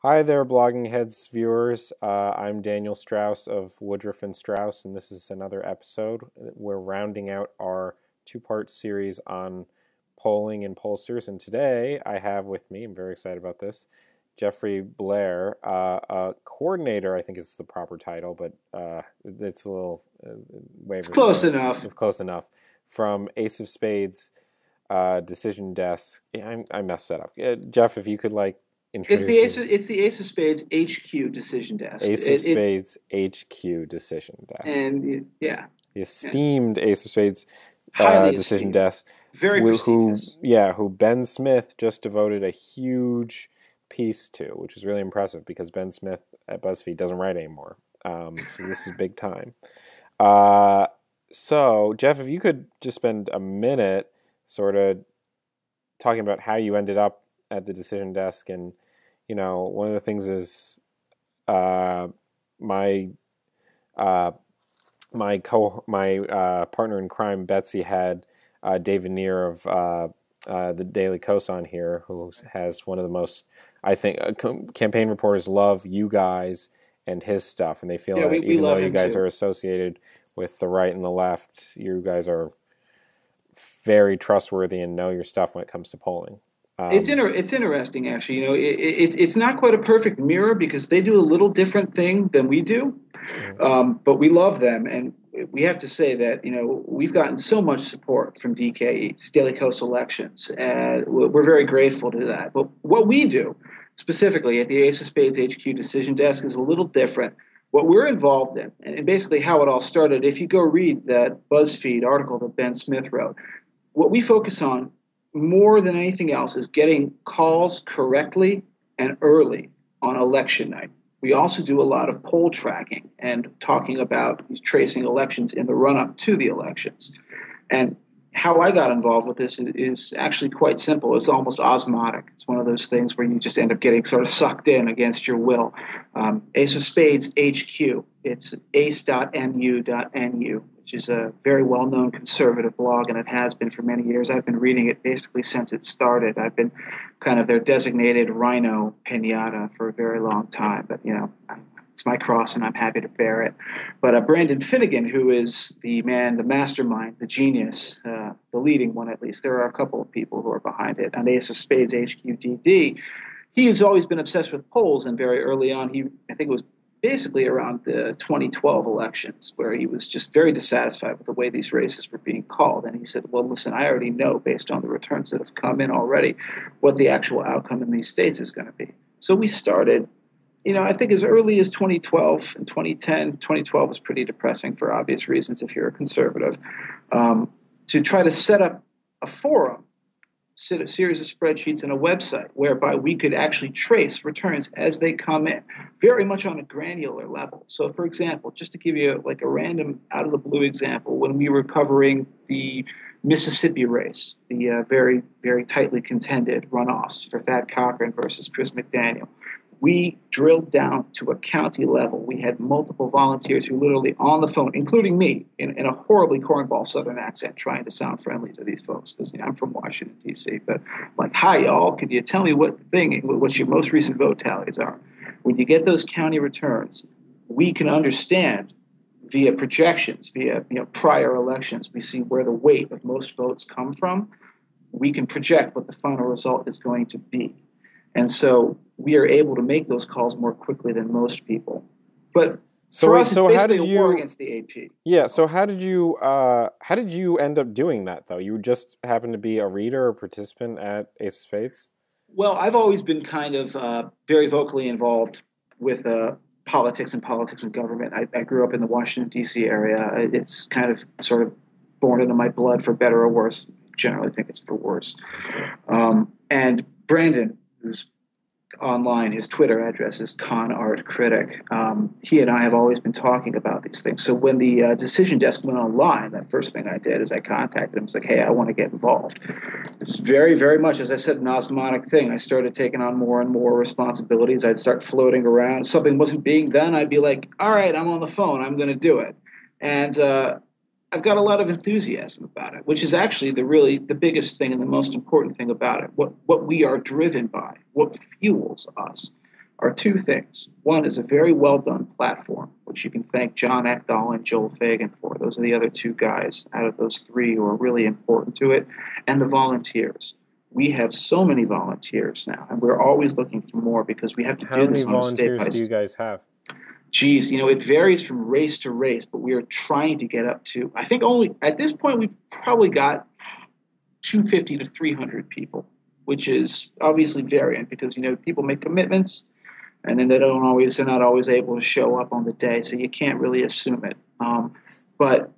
Hi there, Blogging Heads viewers. I'm Daniel Strauss of Woodruff and Strauss, and this is another episode. We're rounding out our two-part series on polling and pollsters, and today I have with me, I'm very excited about this, Jeffrey Blehar, a coordinator, I think is the proper title, but it's a little It's wavering close there. enough. It's close enough. From Ace of Spades Decision Desk. Yeah, I messed that up. Jeff, if you could It's the introduce ace. me. It's the Ace of Spades HQ Decision Desk. Ace of Spades HQ Decision Desk. Yeah, The yeah, esteemed Ace of Spades highly Decision esteemed, Desk, very prestigious. who Ben Smith just devoted a huge piece to, which is really impressive because Ben Smith at BuzzFeed doesn't write anymore. So this is big time. Uh, so Jeff, if you could just spend a minute sort of talking about how you ended up at the Decision Desk, and one of the things is uh, my partner in crime Betsy had David Neer of the Daily Kos on here, who has one of the most, I think, campaign reporters love you guys and his stuff, and they feel Yeah, that we even though love you him guys too. are associated with the right and the left, you guys are very trustworthy and know your stuff when it comes to polling. Um, It's interesting actually. It's not quite a perfect mirror because they do a little different thing than we do. mhm. But we love them, and we have to say that we've gotten so much support from DKE's Daily Kos elections, and we're very grateful to that. But what we do specifically at the Ace of Spades HQ Decision Desk is a little different. What we're involved in, and basically how it all started, if you go read that BuzzFeed article that Ben Smith wrote, what we focus on more than anything else is getting calls correctly and early on election night. We also do a lot of poll tracking and talking about tracing elections in the run up to the elections. And how I got involved with this is actually quite simple. It's almost osmotic. It's one of those things where you just end up getting sort of sucked in against your will. Ace of Spades HQ. It's ace.mu.nu, which is a very well-known conservative blog, and it has been for many years. I've been reading it basically since it started. I've been kind of their designated rhino pinata for a very long time, but it's my cross, and I'm happy to bear it. But Brandon Finnegan, who is the man, the mastermind, the genius, the leading one at least, there are a couple of people who are behind it, on Ace of Spades HQDD, he has always been obsessed with polls, and very early on, I think it was basically around the 2012 elections, where he was just very dissatisfied with the way these races were being called. And he said, well, listen, I already know, based on the returns that have come in already, what the actual outcome in these states is going to be. So we started, I think as early as 2012 and 2010. 2012 was pretty depressing for obvious reasons if you're a conservative, to try to set up a forum, set a series of spreadsheets and a website whereby we could actually trace returns as they come in, very much on a granular level. So, for example, just to give you like a random out of the blue example, when we were covering the Mississippi race, the very, very tightly contended runoffs for Thad Cochran versus Chris McDaniel, we drilled down to a county level. We had multiple volunteers who literally on the phone, including me, in a horribly cornball Southern accent, trying to sound friendly to these folks because I'm from Washington, D.C. But like, hi, y'all, could you tell me what your most recent vote tallies are? When you get those county returns, we can understand via projections, via prior elections, we see where the weight of most votes come from. We can project what the final result is going to be. And so we are able to make those calls more quickly than most people. But So for wait, us, it's so how basically did a war you? against the AP. Yeah, so how did you end up doing that though? You just happened to be a reader or participant at Ace of Spades? Well, I've always been kind of very vocally involved with politics and government. I grew up in the Washington, D.C. area. It's kind of sort of born into my blood, for better or worse. Generally think it's for worse. And Brandon, who's online, his Twitter address is ConArtCritic. He and I have always been talking about these things. So when the Decision Desk went online, that first thing I did is I contacted him. I was like, hey, I want to get involved. It's very, very much, as I said, an osmotic thing. I started taking on more and more responsibilities. I'd start floating around. If something wasn't being done, I'd be like, all right, I'm on the phone. I'm going to do it. And I've got a lot of enthusiasm about it, which is actually the biggest thing and the most important thing about it. What we are driven by, what fuels us. are two things. One is a very well-done platform, which you can thank John Ekdahl and Joel Fagan for. Those are the other two guys out of those three who are really important to it. And the volunteers. We have so many volunteers now, and we're always looking for more because we have to do this on a state by state. How many volunteers do you guys have? Geez, it varies from race to race, but we are trying to get up to, I think only, at this point, we've probably got 250 to 300 people, which is obviously variant because, people make commitments and then they're not always able to show up on the day, so you can't really assume it. But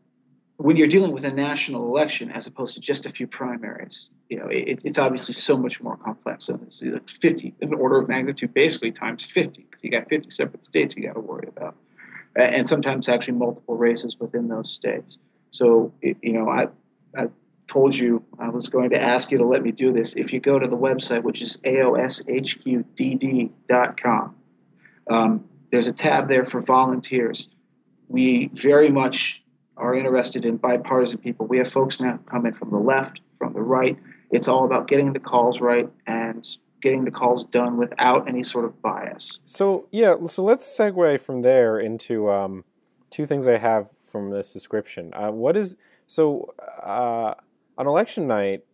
when you're dealing with a national election as opposed to just a few primaries, it's obviously so much more complex. So it's like 50, an order of magnitude, basically times 50, because you got 50 separate states you got to worry about, and sometimes actually multiple races within those states. So, I told you I was going to ask you to let me do this. If you go to the website, which is AoSHQDD.com, there's a tab there for volunteers. We very much are interested in bipartisan people. We have folks now come in from the left, from the right. It's all about getting the calls right and getting the calls done without any sort of bias. So let's segue from there into two things I have from this description. On election night,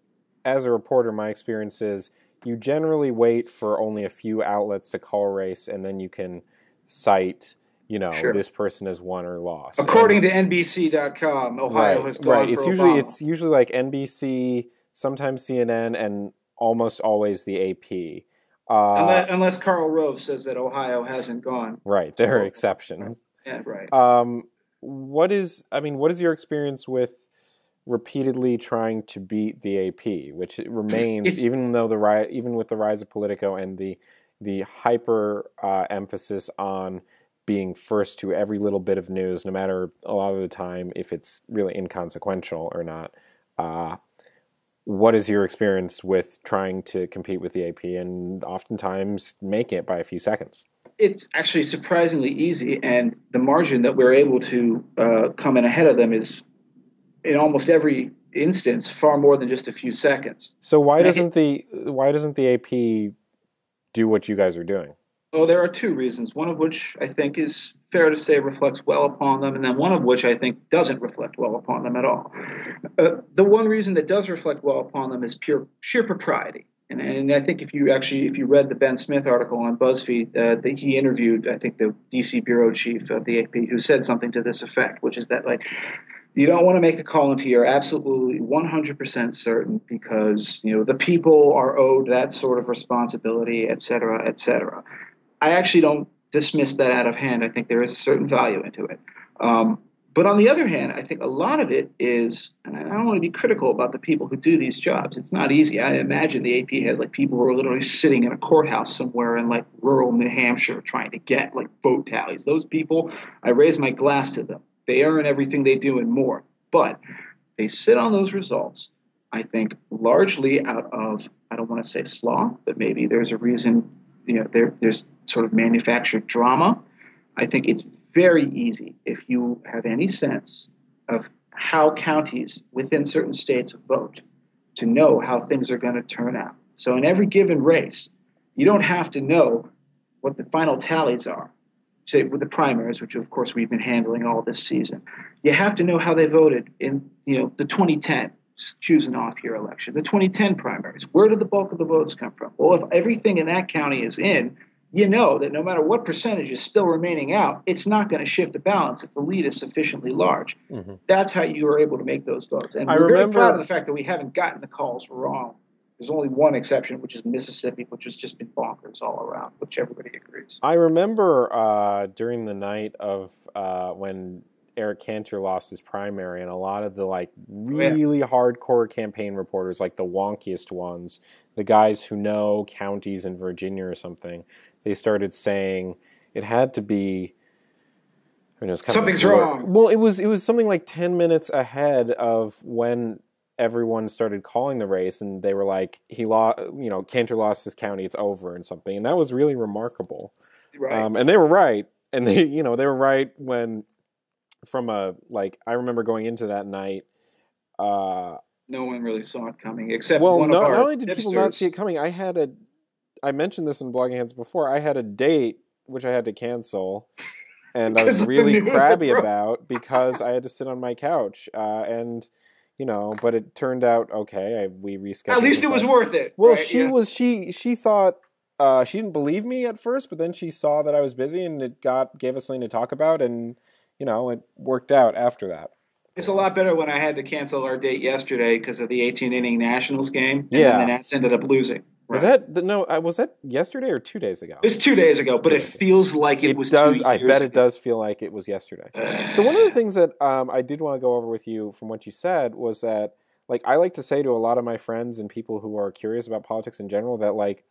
as a reporter, my experience is you generally wait for only a few outlets to call a race, and then you can cite Sure. This person has won or lost. According to NBC.com, Ohio has gone for Obama. It's usually like NBC, sometimes CNN, and almost always the AP. Unless Karl Rove says that Ohio hasn't gone. Right, there are exceptions. Yeah, right. What is your experience with repeatedly trying to beat the AP, which remains even with the rise of Politico and the hyper emphasis on being first to every little bit of news, no matter a lot of the time if it's really inconsequential or not. What is your experience with trying to compete with the AP and oftentimes make it by a few seconds? It's actually surprisingly easy, and the margin that we're able to come in ahead of them is, in almost every instance, far more than just a few seconds. So why doesn't the AP do what you guys are doing? Well, there are two reasons, one of which I think is fair to say reflects well upon them, and then one of which I think doesn't reflect well upon them at all. The one reason that does reflect well upon them is sheer propriety. And I think if you read the Ben Smith article on BuzzFeed, that he interviewed, I think, the DC bureau chief of the AP, who said something to this effect, which is that, you don't want to make a call until you're absolutely 100% certain because, the people are owed that sort of responsibility, et cetera, et cetera. I actually don't dismiss that out of hand. I think there is a certain value into it. But on the other hand, I think a lot of it is, and I don't want to be critical about the people who do these jobs. It's not easy. I imagine the AP has people who are literally sitting in a courthouse somewhere in rural New Hampshire trying to get vote tallies. Those people, I raise my glass to them. They earn everything they do and more. But they sit on those results, I think, largely out of, I don't want to say sloth, but maybe there's a reason, there's sort of manufactured drama. I think it's very easy, if you have any sense of how counties within certain states vote, to know how things are going to turn out. So in every given race, you don't have to know what the final tallies are, say with the primaries, which of course we've been handling all this season. You have to know how they voted in the 2010 choose an off-year election, the 2010 primaries. Where did the bulk of the votes come from? Well, if everything in that county is in, you know that no matter what percentage is still remaining out, it's not going to shift the balance if the lead is sufficiently large. Mm-hmm. That's how you are able to make those votes. And we're very proud of the fact that we haven't gotten the calls wrong. There's only one exception, which is Mississippi, which has just been bonkers all around, which everybody agrees. I remember during the night of when Eric Cantor lost his primary, and a lot of the really hardcore campaign reporters, the wonkiest ones, the guys who know counties in Virginia or something, they started saying it had to be. Something's wrong. Well, it was something like 10 minutes ahead of when everyone started calling the race, and they were like, Cantor lost his county, it's over, and something, and that was really remarkable. Right. And they were right, and they were right when. I remember going into that night. No one really saw it coming, except one of our not only did tipsters. people not see it coming, I had I mentioned this in Blogging Heads before. I had a date which I had to cancel, and I was Because of the really news that crabby broke. about because I had to sit on my couch. And but it turned out okay. We rescheduled. At least some it was stuff. worth it, Well, right? Yeah. she thought she didn't believe me at first, but then she saw that I was busy, and it gave us something to talk about, and it worked out after that. It's a lot better when I had to cancel our date yesterday because of the 18-inning Nationals game, and then the Yeah. Nats ended up losing. Was Right. was that yesterday or 2 days ago? It was 2 days ago, but it feels like it was 2 years I bet it ago. does feel like it was yesterday. So one of the things that I did want to go over with you from what you said was that, like, I like to say to a lot of my friends and people who are curious about politics in general that, like,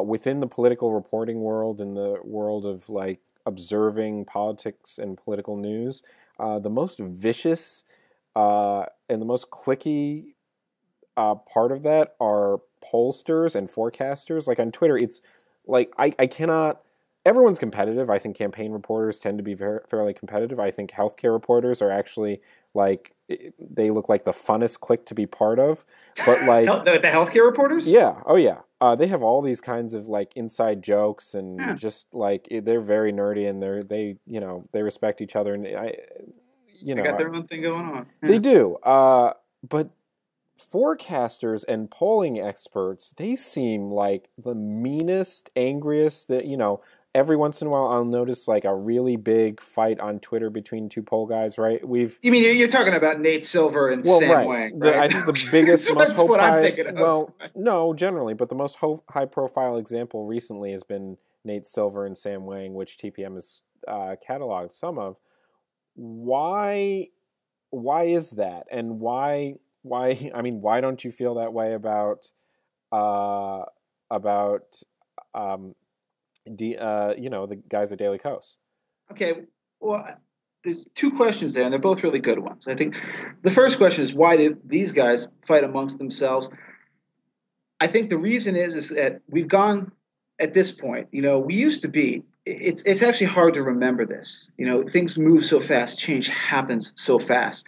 within the political reporting world and the world of, like, observing politics and political news, the most vicious and the most cliquey part of that are pollsters and forecasters. Like on Twitter, it's like I cannot. Everyone's competitive. I think campaign reporters tend to be fairly competitive. I think healthcare reporters are actually they look like the funnest clique to be part of. But like the healthcare reporters, yeah, oh yeah, they have all these kinds of like inside jokes and just like they're very nerdy and they respect each other and they got their own thing going on. Yeah. They do. But forecasters and polling experts, they seem like the meanest, angriest. That every once in a while I'll notice like a really big fight on Twitter between two poll guys. Right? You mean you're talking about Nate Silver and Sam Wang, right? I think the biggest, so most that's what I'm thinking of. Well, no, generally, but the most high-profile example recently has been Nate Silver and Sam Wang, which TPM has cataloged some of. Why is that, and why? I mean, why don't you feel that way about the guys at Daily Kos? Okay, well, there's two questions there, and they're both really good ones. I think the first question is, why did these guys fight amongst themselves? I think the reason is that we've gone at this point. We used to be. It's actually hard to remember this. Things move so fast, change happens so fast.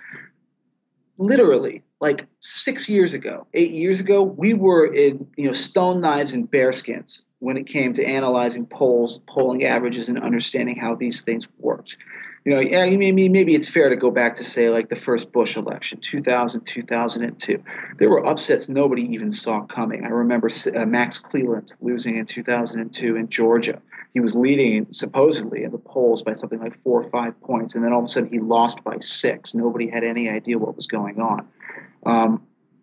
Literally, like 6 years ago, 8 years ago, we were in stone knives and bearskins when it came to analyzing polls, polling averages, and understanding how these things worked. Maybe it's fair to go back to say like the first Bush election, 2000, 2002. There were upsets nobody even saw coming. I remember Max Cleland losing in 2002 in Georgia. He was leading supposedly in the polls by something like 4 or 5 points, and then all of a sudden he lost by 6. Nobody had any idea what was going on.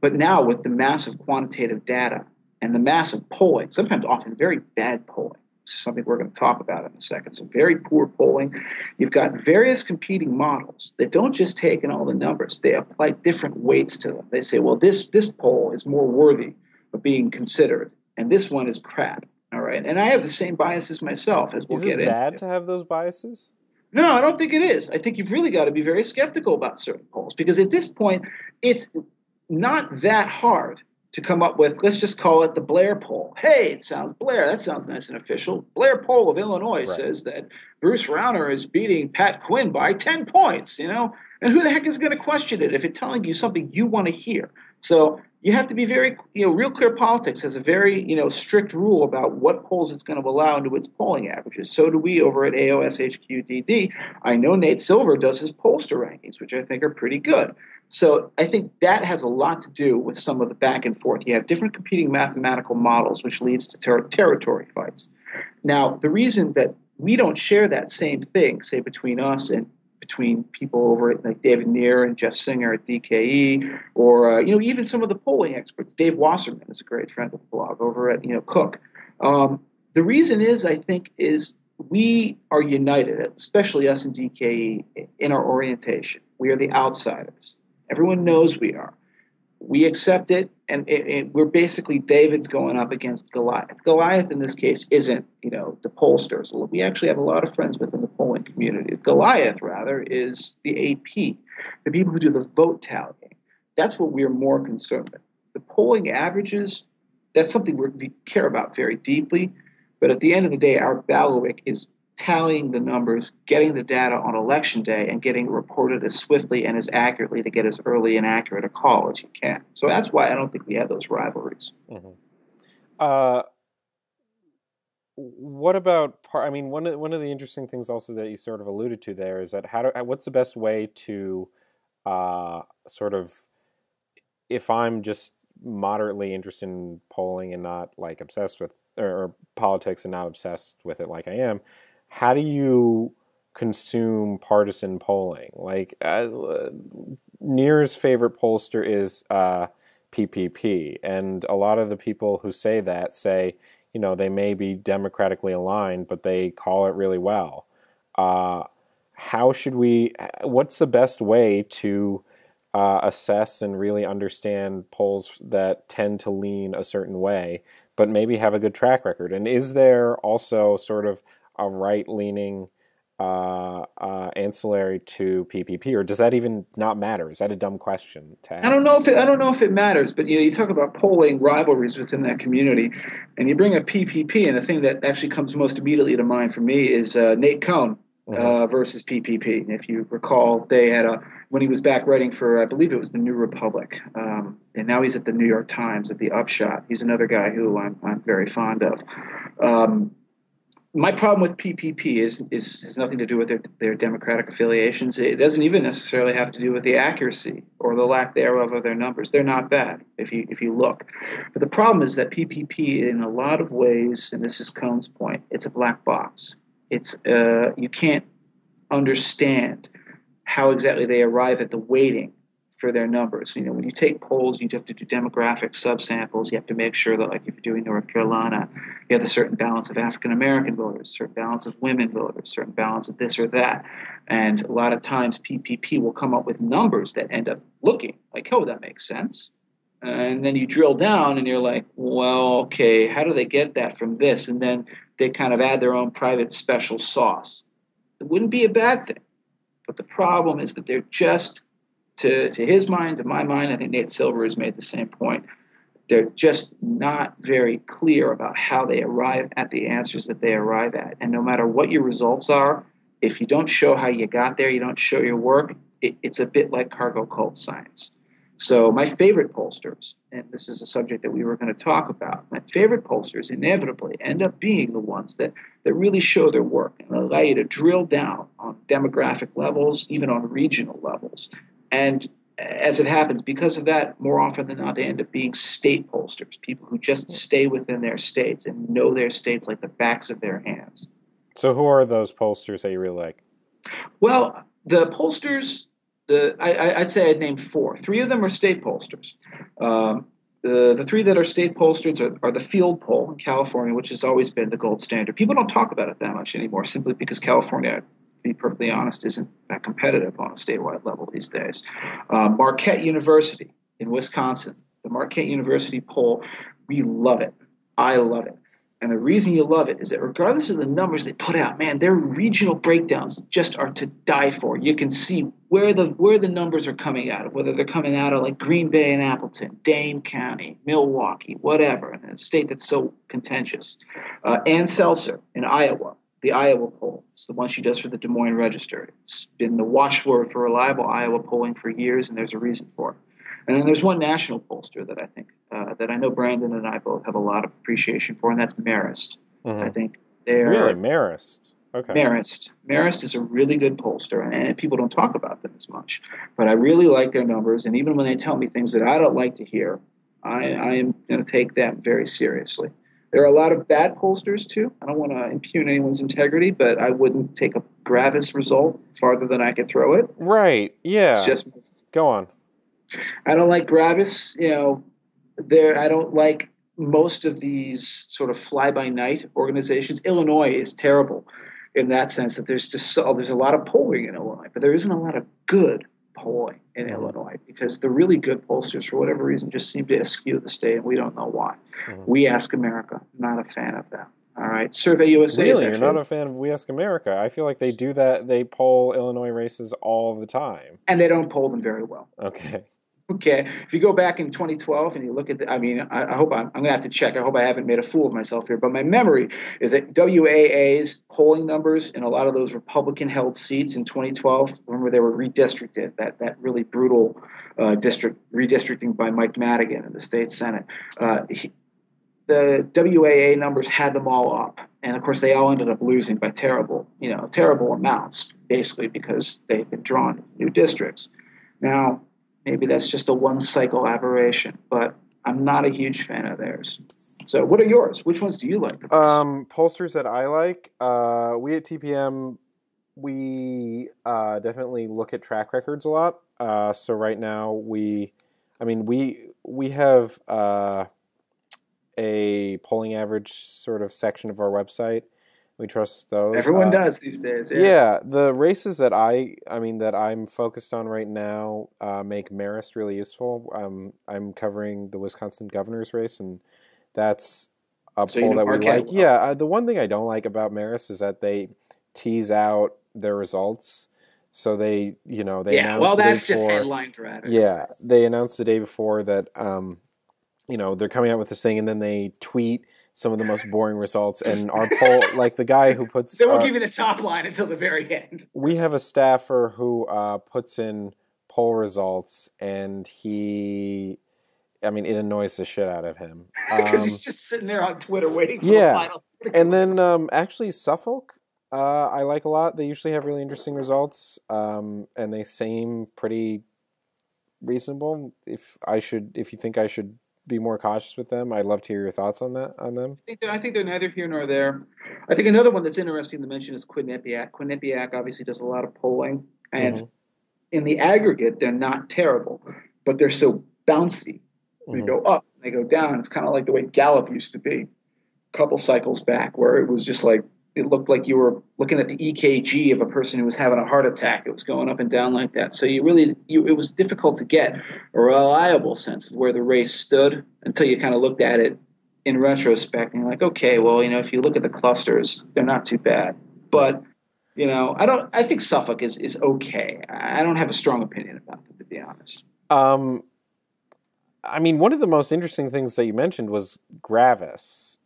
But now with the massive quantitative data and the massive polling, sometimes often very bad polling, this is something we're going to talk about in a second, some very poor polling, you've got various competing models that don't just take in all the numbers. They apply different weights to them. They say, well, this poll is more worthy of being considered, and this one is crap. All right, and I have the same biases myself, as we'll get into. Is it bad to have those biases? No, I don't think it is. I think you've really got to be very skeptical about certain polls because at this point, it's not that hard to come up with, let's just call it the Blehar poll. Hey, it sounds Blehar. That sounds nice and official. Blehar poll of Illinois says that Bruce Rauner is beating Pat Quinn by 10 points, And who the heck is going to question it if it's telling you something you want to hear? So you have to be very, Real Clear Politics has a very, strict rule about what polls it's going to allow into its polling averages. So do we over at AoSHQ. I know Nate Silver does his pollster rankings, which I think are pretty good. So I think that has a lot to do with some of the back and forth. You have different competing mathematical models, which leads to territory fights. Now, the reason that we don't share that same thing, say, between us and between people over at like David Neer and Jeff Singer at DKE, or even some of the polling experts. Dave Wasserman is a great friend of the blog over at Cook. The reason is, I think, is we are united, especially us in DKE, in our orientation. We are the outsiders. Everyone knows we are. We accept it, and we're basically David's going up against Goliath. Goliath, in this case, isn't, the pollsters. We actually have a lot of friends within the polling community. Goliath, rather, is the AP, the people who do the vote tallying. That's what we're more concerned with. The polling averages, that's something we care about very deeply, but at the end of the day, our bailiwick is tallying the numbers, getting the data on election day, and getting it reported as swiftly and as accurately to get as early and accurate a call as you can. So that's why I don't think we have those rivalries. Mm-hmm. what about I mean, one of the interesting things also that you sort of alluded to there is that what's the best way to sort of, if I'm just moderately interested in polling and not like obsessed with or politics and not obsessed with it like I am, how do you consume partisan polling? Like Near's favorite pollster is PPP, and a lot of the people who say that say, you know, they may be democratically aligned, but they call it really well. How should we? What's the best way to assess and really understand polls that tend to lean a certain way, but maybe have a good track record? And is there also sort of a right-leaning ancillary to PPP, or does that even not matter? Is that a dumb question to ask? I don't know if it matters, but you talk about polling rivalries within that community, and you bring up PPP, and the thing that actually comes most immediately to mind for me is Nate Cohn versus PPP. And if you recall, they had when he was back writing for, I believe it was the New Republic, and now he's at the New York Times at the Upshot. He's another guy who I'm very fond of. My problem with PPP has nothing to do with their Democratic affiliations. It doesn't even necessarily have to do with the accuracy or the lack thereof of their numbers. They're not bad if you look. But the problem is that PPP, in a lot of ways, and this is Cohn's point, it's a black box. It's you can't understand how exactly they arrive at the weighting for their numbers. You know, when you take polls, you have to do demographic subsamples. You have to make sure that, like if you're doing North Carolina, you have a certain balance of African American voters, a certain balance of women voters, a certain balance of this or that. And a lot of times PPP will come up with numbers that end up looking like, oh, that makes sense. And then you drill down and you're like, well, okay, how do they get that from this? And then they kind of add their own private special sauce. It wouldn't be a bad thing. But the problem is that they're just, to his mind, to my mind, I think Nate Silver has made the same point. They're just not very clear about how they arrive at the answers that they arrive at. And no matter what your results are, if you don't show how you got there, you don't show your work, it's a bit like cargo cult science. So my favorite pollsters, and this is a subject that we were going to talk about, my favorite pollsters inevitably end up being the ones that really show their work and allow you to drill down on demographic levels, even on regional levels. And as it happens, because of that, more often than not, they end up being state pollsters, people who just stay within their states and know their states like the backs of their hands. So who are those pollsters that you really like? Well, the pollsters, I'd say I'd name four. Three of them are state pollsters. The three that are state pollsters are the field poll in California, which has always been the gold standard. People don't talk about it that much anymore, simply because California, to be perfectly honest, isn't that competitive on a statewide level these days. Marquette University in Wisconsin, the Marquette University poll, we love it. I love it. And the reason you love it is that regardless of the numbers they put out, man, their regional breakdowns just are to die for. You can see where the numbers are coming out of, whether they're coming out of like Green Bay and Appleton, Dane County, Milwaukee, whatever, in a state that's so contentious. Ann Seltzer in Iowa, the Iowa poll. It's the one she does for the Des Moines Register. It's been the watchword for reliable Iowa polling for years, and there's a reason for it. And then there's one national pollster that I think that I know Brandon and I both have a lot of appreciation for, and that's Marist. Mm-hmm. I think they're really Marist. Okay. Marist is a really good pollster, and people don't talk about them as much. But I really like their numbers, and even when they tell me things that I don't like to hear, I am going to take them very seriously. There are a lot of bad pollsters too. I don't want to impugn anyone's integrity, but I wouldn't take a Gravis result farther than I could throw it. Right. Yeah. It's just go on. I don't like Gravis. I don't like most of these sort of fly-by-night organizations. Illinois is terrible in that sense that there's a lot of polling in Illinois, but there isn't a lot of good polling in Illinois because the really good pollsters, for whatever reason, just seem to eschew the state, and we don't know why. We Ask America, not a fan of that. All right, Survey USA. Really, you're not a fan of We Ask America? I feel like they do that. They poll Illinois races all the time, and they don't poll them very well. Okay. If you go back in 2012 and you look at I hope I'm going to have to check. I hope I haven't made a fool of myself here. But my memory is that WAA's polling numbers in a lot of those Republican-held seats in 2012, remember they were redistricted, that really brutal redistricting by Mike Madigan in the state Senate. the WAA numbers had them all up, and of course they all ended up losing by terrible amounts, basically because they've been drawn new districts. Now, maybe that's just a one-cycle aberration, but I'm not a huge fan of theirs. So, what are yours? Which ones do you like? Pollsters that I like. We at TPM, we definitely look at track records a lot. So right now we have a polling average sort of section of our website. We trust those. Everyone does these days. Yeah. Yeah, the races that I'm focused on right now make Marist really useful. I'm covering the Wisconsin governor's race, and that's a poll that we like. Well. Yeah, the one thing I don't like about Marist is that they tease out their results. So they well, that's just headline grabbing. Yeah, they announced the day before that they're coming out with this thing, and then they tweet some of the most boring results. And our poll, like the guy who puts, they won't give you the top line until the very end. We have a staffer who puts in poll results, and it annoys the shit out of him because he's just sitting there on Twitter waiting for the final. And then actually Suffolk, I like a lot. They usually have really interesting results, and they seem pretty reasonable. If you think I should be more cautious with them, I'd love to hear your thoughts on them. I think they're neither here nor there. I think another one that's interesting to mention is Quinnipiac. Quinnipiac obviously does a lot of polling, and in the aggregate, they're not terrible, but they're so bouncy. They go up, they go down. It's kind of like the way Gallup used to be a couple cycles back, where it was just like, it looked like you were looking at the EKG of a person who was having a heart attack. It was going up and down like that. So it was difficult to get a reliable sense of where the race stood until you kind of looked at it in retrospect and you're like, okay, well, if you look at the clusters, they're not too bad. But, I think Suffolk is okay. I don't have a strong opinion about it, to be honest. One of the most interesting things that you mentioned was Gravis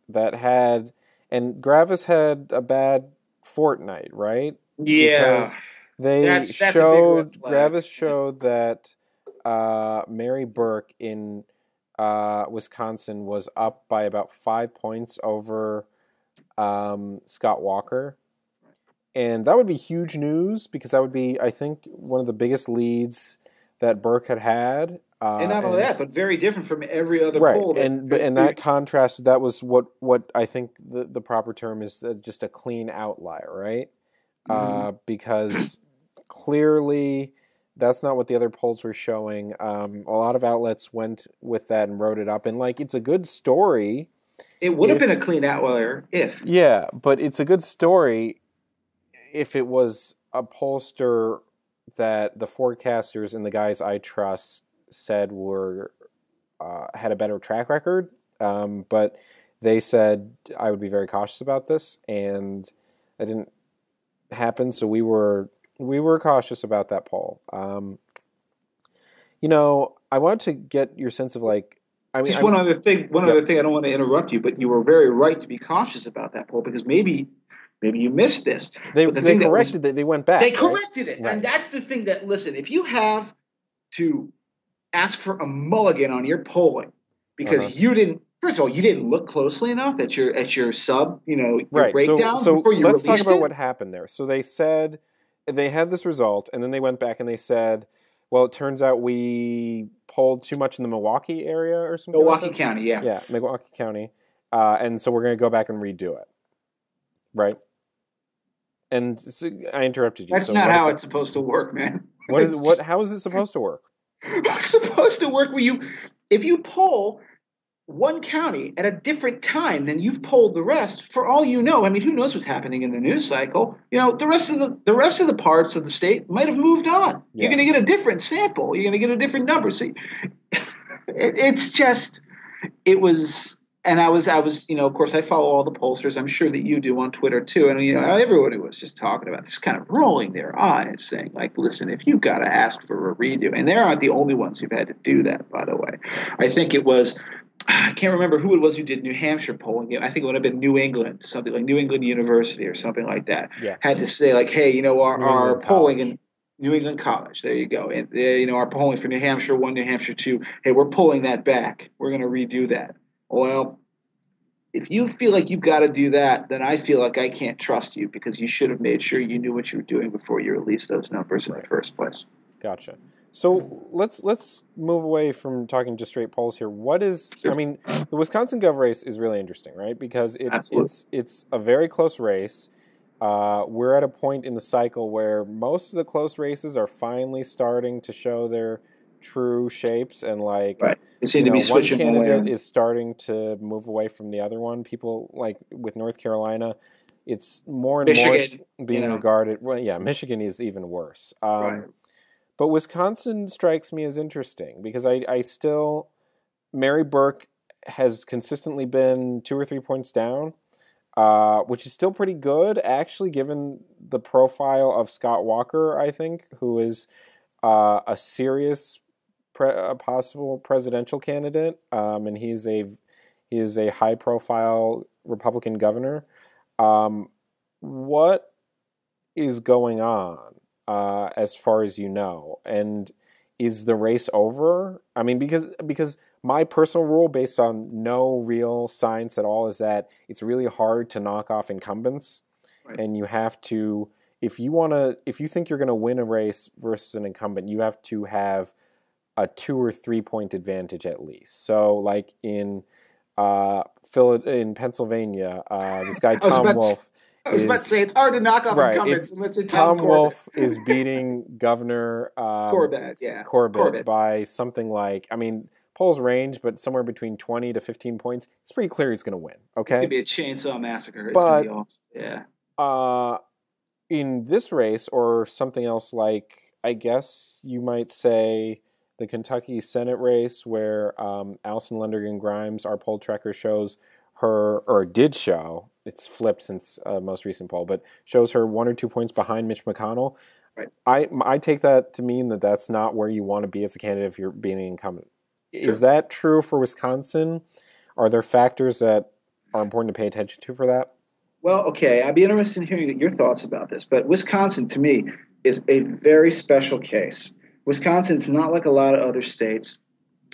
and Gravis had a bad fortnight, right? Yeah. Because Gravis showed that Mary Burke in Wisconsin was up by about 5 points over Scott Walker. And that would be huge news because that would be, I think, one of the biggest leads that Burke had. And not only that, but very different from every other right. poll. And that contrast, that was what I think the proper term is, just a clean outlier, right? Because clearly that's not what the other polls were showing. A lot of outlets went with that and wrote it up. And, it's a good story. It would have been a clean outlier if. Yeah, but it's a good story if it was a pollster that the forecasters and the guys I trust said had a better track record, but they said I would be very cautious about this, and that didn't happen. So we were cautious about that poll. I want to get your sense of one other thing. I don't want to interrupt you, but you were very right to be cautious about that poll because maybe you missed this. They corrected it. They went back. They corrected it, right. And that's the thing that if you have to ask for a mulligan on your polling because you didn't. First of all, you didn't look closely enough at your sub, your breakdown before you let's talk about it. what happened there. So they said they had this result, and then they went back and they said, "Well, it turns out we polled too much in the Milwaukee area or something." Milwaukee County, yeah. Yeah, Milwaukee County, and so we're going to go back and redo it, right? And so I interrupted you. That's not how it's supposed to work, man. How is it supposed to work? It's supposed to work where if you poll one county at a different time than you've polled the rest, for all you know, who knows what's happening in the news cycle? The rest of the parts of the state might have moved on. Yeah. You're going to get a different sample. You're going to get a different number. So it was. And I was, of course, I follow all the pollsters. I'm sure that you do on Twitter too. And everybody was just talking about this, kind of rolling their eyes, saying, listen, if you've got to ask for a redo, and they aren't the only ones who've had to do that, by the way. I think it was, I can't remember who it was who did New Hampshire polling. I think it would have been New England, something like New England University or something like that. Yeah. Had to say, hey, our polling in New England College. There you go. And our polling for New Hampshire 1, New Hampshire 2. Hey, we're pulling that back. We're going to redo that. Well, if you feel like you've got to do that, then I feel like I can't trust you because you should have made sure you knew what you were doing before you released those numbers in the first place. Gotcha. So let's move away from talking just straight polls here. What is Sure. I mean, the Wisconsin gov race is really interesting, right? Because Absolutely. it's a very close race. We're at a point in the cycle where most of the close races are finally starting to show their true shapes, and like Right. They seem to be one switching one way or candidate is starting to move away from the other one. People like with North Carolina, it's more and more Michigan, being regarded. Well, yeah, Michigan is even worse. right. But Wisconsin strikes me as interesting because I still, Mary Burke has consistently been 2 or 3 points down, which is still pretty good, actually, given the profile of Scott Walker, I think, who is a serious a possible presidential candidate, and he is a high profile Republican governor. What is going on as far as you know, and is the race over? I mean, because my personal rule, based on no real science at all, is that it's really hard to knock off incumbents, Right. and you have to, if you think you're going to win a race versus an incumbent, you have to have a 2 or 3 point advantage at least. So, like in Pennsylvania, this guy Tom Wolf. I was about to say, it's hard to knock off incumbents unless you're Tom Corbett. Wolf is beating Governor Corbett by something like, I mean, polls range, but somewhere between 20 to 15 points. It's pretty clear he's going to win. Okay, it's going to be a chainsaw massacre. It's going to be awesome. Yeah. In this race, or something else like, I guess you might say, the Kentucky Senate race, where Allison Lundergan Grimes, our poll tracker, shows her, or did show, it's flipped since most recent poll, but shows her 1 or 2 points behind Mitch McConnell. Right. I take that to mean that that's not where you want to be as a candidate if you're being an incumbent. Sure. Is that true for Wisconsin? Are there factors that are important to pay attention to for that? Well, okay, I'd be interested in hearing your thoughts about this, but Wisconsin, to me, is a very special case. Wisconsin's not like a lot of other states.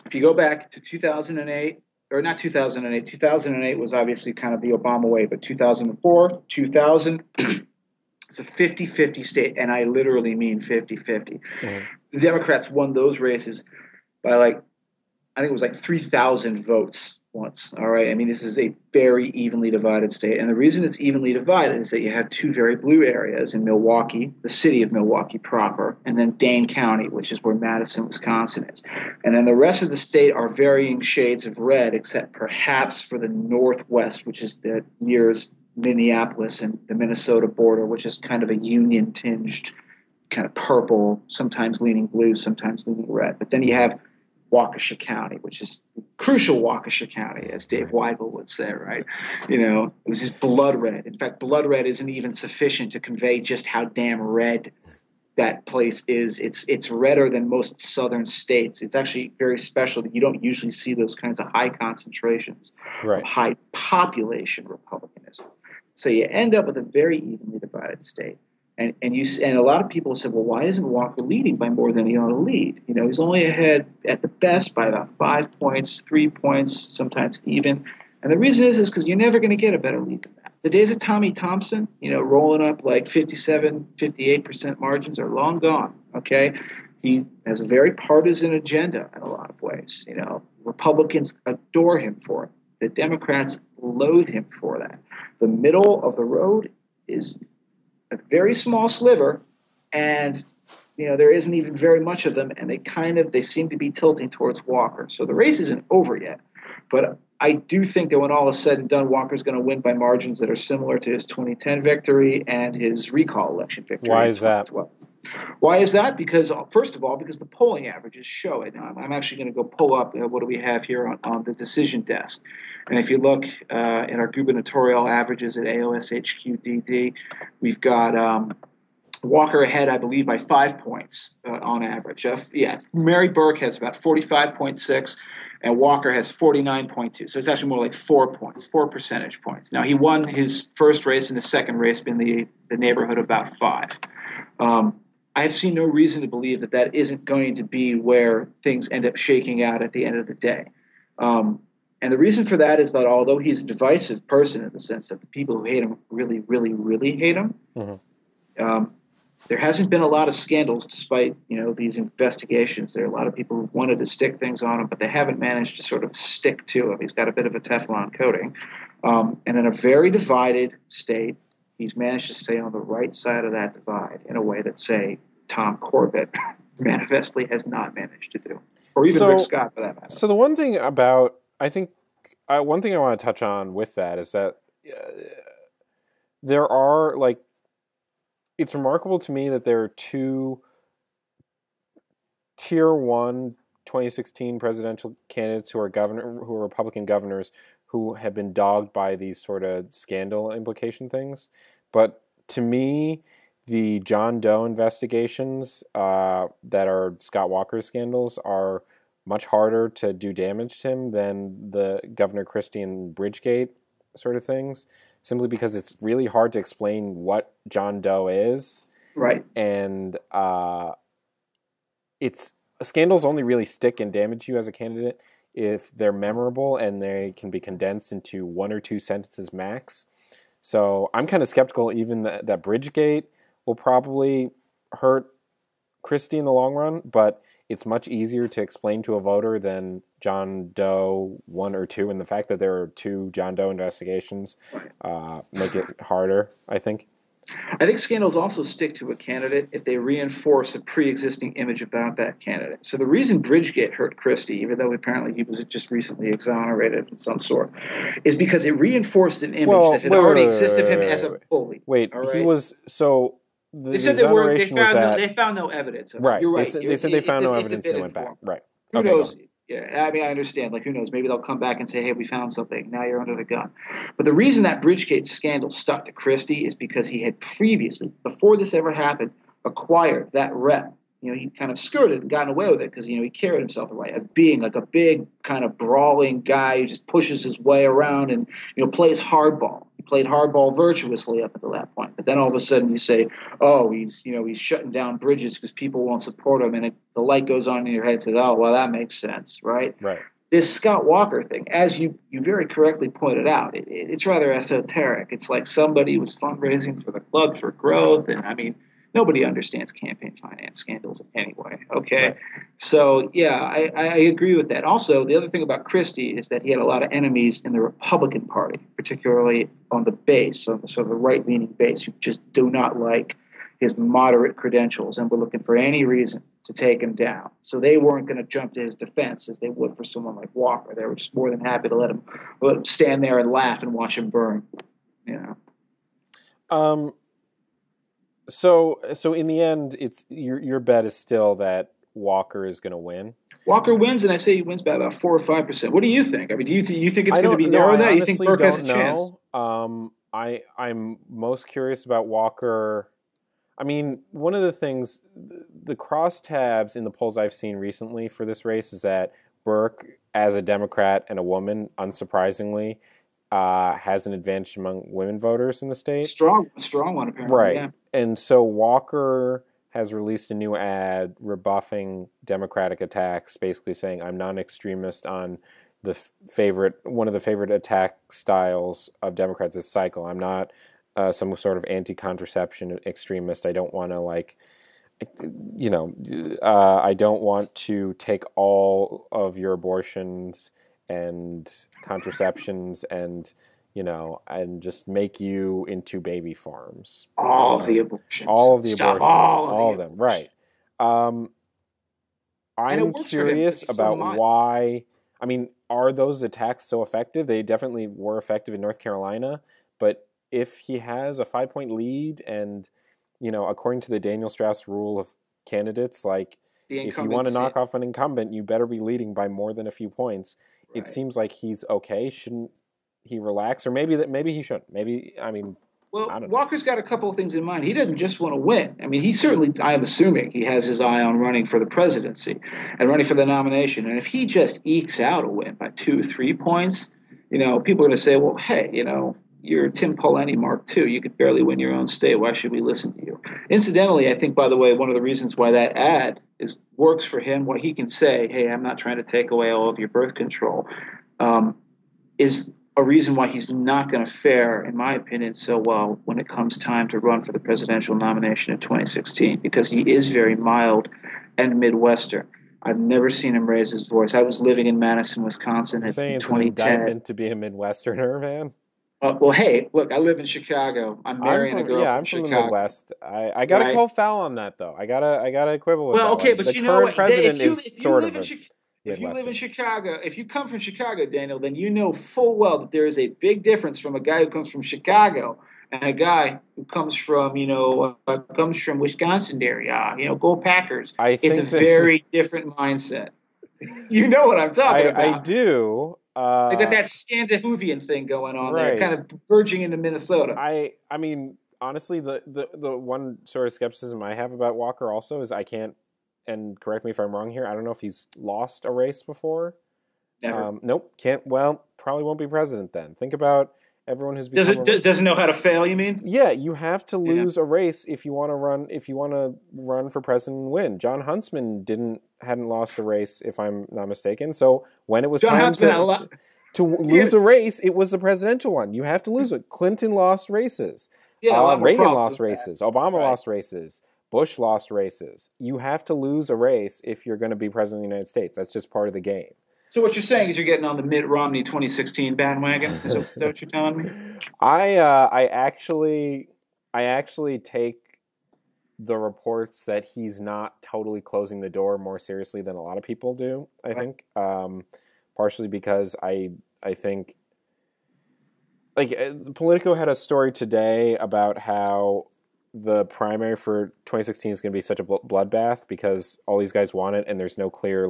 If you go back to 2008, or not 2008, 2008 was obviously kind of the Obama way, but 2004, 2000, it's a 50-50 state, and I literally mean 50-50. Mm-hmm. The Democrats won those races by I think it was 3,000 votes once. All right. I mean, this is a very evenly divided state. And the reason it's evenly divided is that you have 2 very blue areas in Milwaukee, the city of Milwaukee proper, and then Dane County, which is where Madison, Wisconsin is. And then the rest of the state are varying shades of red, except perhaps for the Northwest, which is the nearest Minneapolis and the Minnesota border, which is kind of a union-tinged kind of purple, sometimes leaning blue, sometimes leaning red. But then you have Waukesha County, which is crucial Waukesha County, as Dave Weigel would say, right? It was just blood red. In fact, blood red isn't even sufficient to convey just how damn red that place is. It's redder than most southern states. It's actually very special that you don't usually see those kinds of high concentrations of high population Republicanism. So you end up with a very evenly divided state. And a lot of people said, well, why isn't Walker leading by more than he ought to lead? He's only ahead at the best by about 5 points, 3 points, sometimes even. And the reason is because you're never going to get a better lead than that. The days of Tommy Thompson, rolling up 57, 58% margins are long gone, okay? He has a very partisan agenda in a lot of ways. Republicans adore him for it. The Democrats loathe him for that. The middle of the road is a very small sliver, and there isn't even very much of them, and they seem to be tilting towards Walker. So the race isn't over yet, but I do think that when all is said and done, Walker's going to win by margins that are similar to his 2010 victory and his recall election victory. Why is that? Why is that? Because, first of all, because the polling averages show it. Now, I'm actually going to go pull up what do we have here on the decision desk. And if you look at our gubernatorial averages at AoSHQ DD, we've got Walker ahead, I believe, by 5 points on average. Mary Burke has about 45.6, and Walker has 49.2. So it's actually more like 4 points, 4 percentage points. Now, he won his first race and his second race in the neighborhood of about 5. I have seen no reason to believe that isn't going to be where things end up shaking out at the end of the day. And the reason for that is that although he's a divisive person in the sense that the people who hate him really, really, really hate him, um, there hasn't been a lot of scandals despite, these investigations. There are a lot of people who've wanted to stick things on him, but they haven't managed to sort of stick to him. He's got a bit of a Teflon coating. And in a very divided state, he's managed to stay on the right side of that divide in a way that, say, Tom Corbett manifestly has not managed to do. Or even Rick Scott, for that matter. So the one thing about, one thing I want to touch on with that is that there are, it's remarkable to me that there are two tier 1 2016 presidential candidates who are Republican governors who have been dogged by these sort of scandal implication things. But to me, the John Doe investigations that are Scott Walker's scandals are much harder to do damage to him than the Governor Christie and Bridgegate sort of things, simply because it's really hard to explain what John Doe is. Right. And scandals only really stick and damage you as a candidate if they're memorable and they can be condensed into 1 or 2 sentences max. So I'm kind of skeptical even that Bridgegate will probably hurt Christie in the long run, but it's much easier to explain to a voter than John Doe 1 or 2, and the fact that there are 2 John Doe investigations make it harder, I think. I think scandals also stick to a candidate if they reinforce a pre-existing image about that candidate. So the reason Bridgegate hurt Christie, even though apparently he was just recently exonerated of some sort, is because it reinforced an image that had already existed of him as a bully. Wait, right? He was so. They said they found no evidence of it. Right. You're right. They said they found no evidence and they went back. Right. Who knows? Yeah, I mean, I understand. Who knows? Maybe they'll come back and say, hey, we found something. Now you're under the gun. But the reason that Bridgegate scandal stuck to Christie is because he had previously, before this ever happened, acquired that rep. He kind of skirted and gotten away with it because, he carried himself the way as being like a big kind of brawling guy who just pushes his way around and, plays hardball. He played hardball virtuously up until that point. But then all of a sudden you say, oh, he's shutting down bridges because people won't support him. And the light goes on in your head and says, oh, well, that makes sense, right? Right. This Scott Walker thing, as you very correctly pointed out, it's rather esoteric. It's like somebody was fundraising for the Club for Growth. And, nobody understands campaign finance scandals anyway, okay? Right. So, yeah, I agree with that. Also, the other thing about Christie is that he had a lot of enemies in the Republican Party, particularly on the base, on the sort of the right-leaning base, who just do not like his moderate credentials and were looking for any reason to take him down. So they weren't going to jump to his defense as they would for someone like Walker. They were just more than happy to let him stand there and laugh and watch him burn, So in the end, it's your bet is still that Walker is going to win. Walker wins, and I say he wins by about 4 or 5%. What do you think? Do you think it's going to be narrow? That you think Burke has a chance? I'm most curious about Walker. One of the things, the crosstabs in the polls I've seen recently for this race is that Burke, as a Democrat and a woman, unsurprisingly, has an advantage among women voters in the state. Strong one, apparently. Right. Yeah. And so Walker has released a new ad rebuffing Democratic attacks, basically saying, I'm not an extremist on one of the favorite attack styles of Democrats this cycle. I'm not some sort of anti-contraception extremist. I don't want to I don't want to take all of your abortions and contraceptions and just make you into baby farms. All of the abortions. All of the abortions. All of them. Right. I'm curious about why. Are those attacks so effective? They definitely were effective in North Carolina, but if he has a 5-point lead and, according to the Daniel Strauss rule of candidates, if you want to knock off an incumbent, you better be leading by more than a few points. Right. It seems like he's okay. Shouldn't he relax? Or maybe he shouldn't. Well, Walker's got a couple of things in mind. He doesn't just want to win. He certainly, I'm assuming, he has his eye on running for the presidency and running for the nomination. And if he just ekes out a win by 2-3 points, people are going to say, well, hey, you're Tim Pawlenty Mark II. You could barely win your own state. Why should we listen to you? Incidentally, I think, by the way, one of the reasons why that ad works for him, what he can say, hey, I'm not trying to take away all of your birth control. is a reason why he's not going to fare, in my opinion, so well when it comes time to run for the presidential nomination in 2016, because he is very mild and Midwestern. I've never seen him raise his voice. I was living in Madison, Wisconsin You're saying in it's an 2010. indictment to be a Midwesterner, man? Well, hey, look, I live in Chicago. I'm marrying a girl from I'm from the Chicago, Midwest. I gotta right? call foul on that though. I gotta quibble with Well, that okay, one. but The you know current what? president is sort of a If you live in Midwestern. Chicago, if you come from Chicago, Daniel, then you know full well that there is a big difference from a guy who comes from Chicago and a guy who comes from, Wisconsin area. Go Packers. I It's a think that very different mindset. You know what I'm talking I about. do. They got that Scandinavian thing going on there, Right. kind of verging into Minnesota. I mean, honestly, the one sort of skepticism I have about Walker also is I can't, and correct me if I'm wrong here, I don't know if he's lost a race before. Never. Nope, can't. Well, probably won't be president then. Think about everyone who's Does become it doesn't know how to fail? You mean? Yeah, you have to Yeah. lose a race if you want to run. If you want to run for president and win, John Huntsman hadn't lost a race, if I'm not mistaken. So when it was John time Huntsman, to lose a race, it was the presidential one. You have to lose it. Clinton lost races. Yeah, a lot more Reagan problems lost with races. that. Obama Right. lost races. Bush lost races. You have to lose a race if you're going to be president of the United States. That's just part of the game. So what you're saying is you're getting on the Mitt Romney 2016 bandwagon? Is that what you're telling me? I actually take the reports that he's not totally closing the door more seriously than a lot of people do. I think, partially because I think, like, Politico had a story today about how the primary for 2016 is going to be such a bloodbath because all these guys want it and there's no clear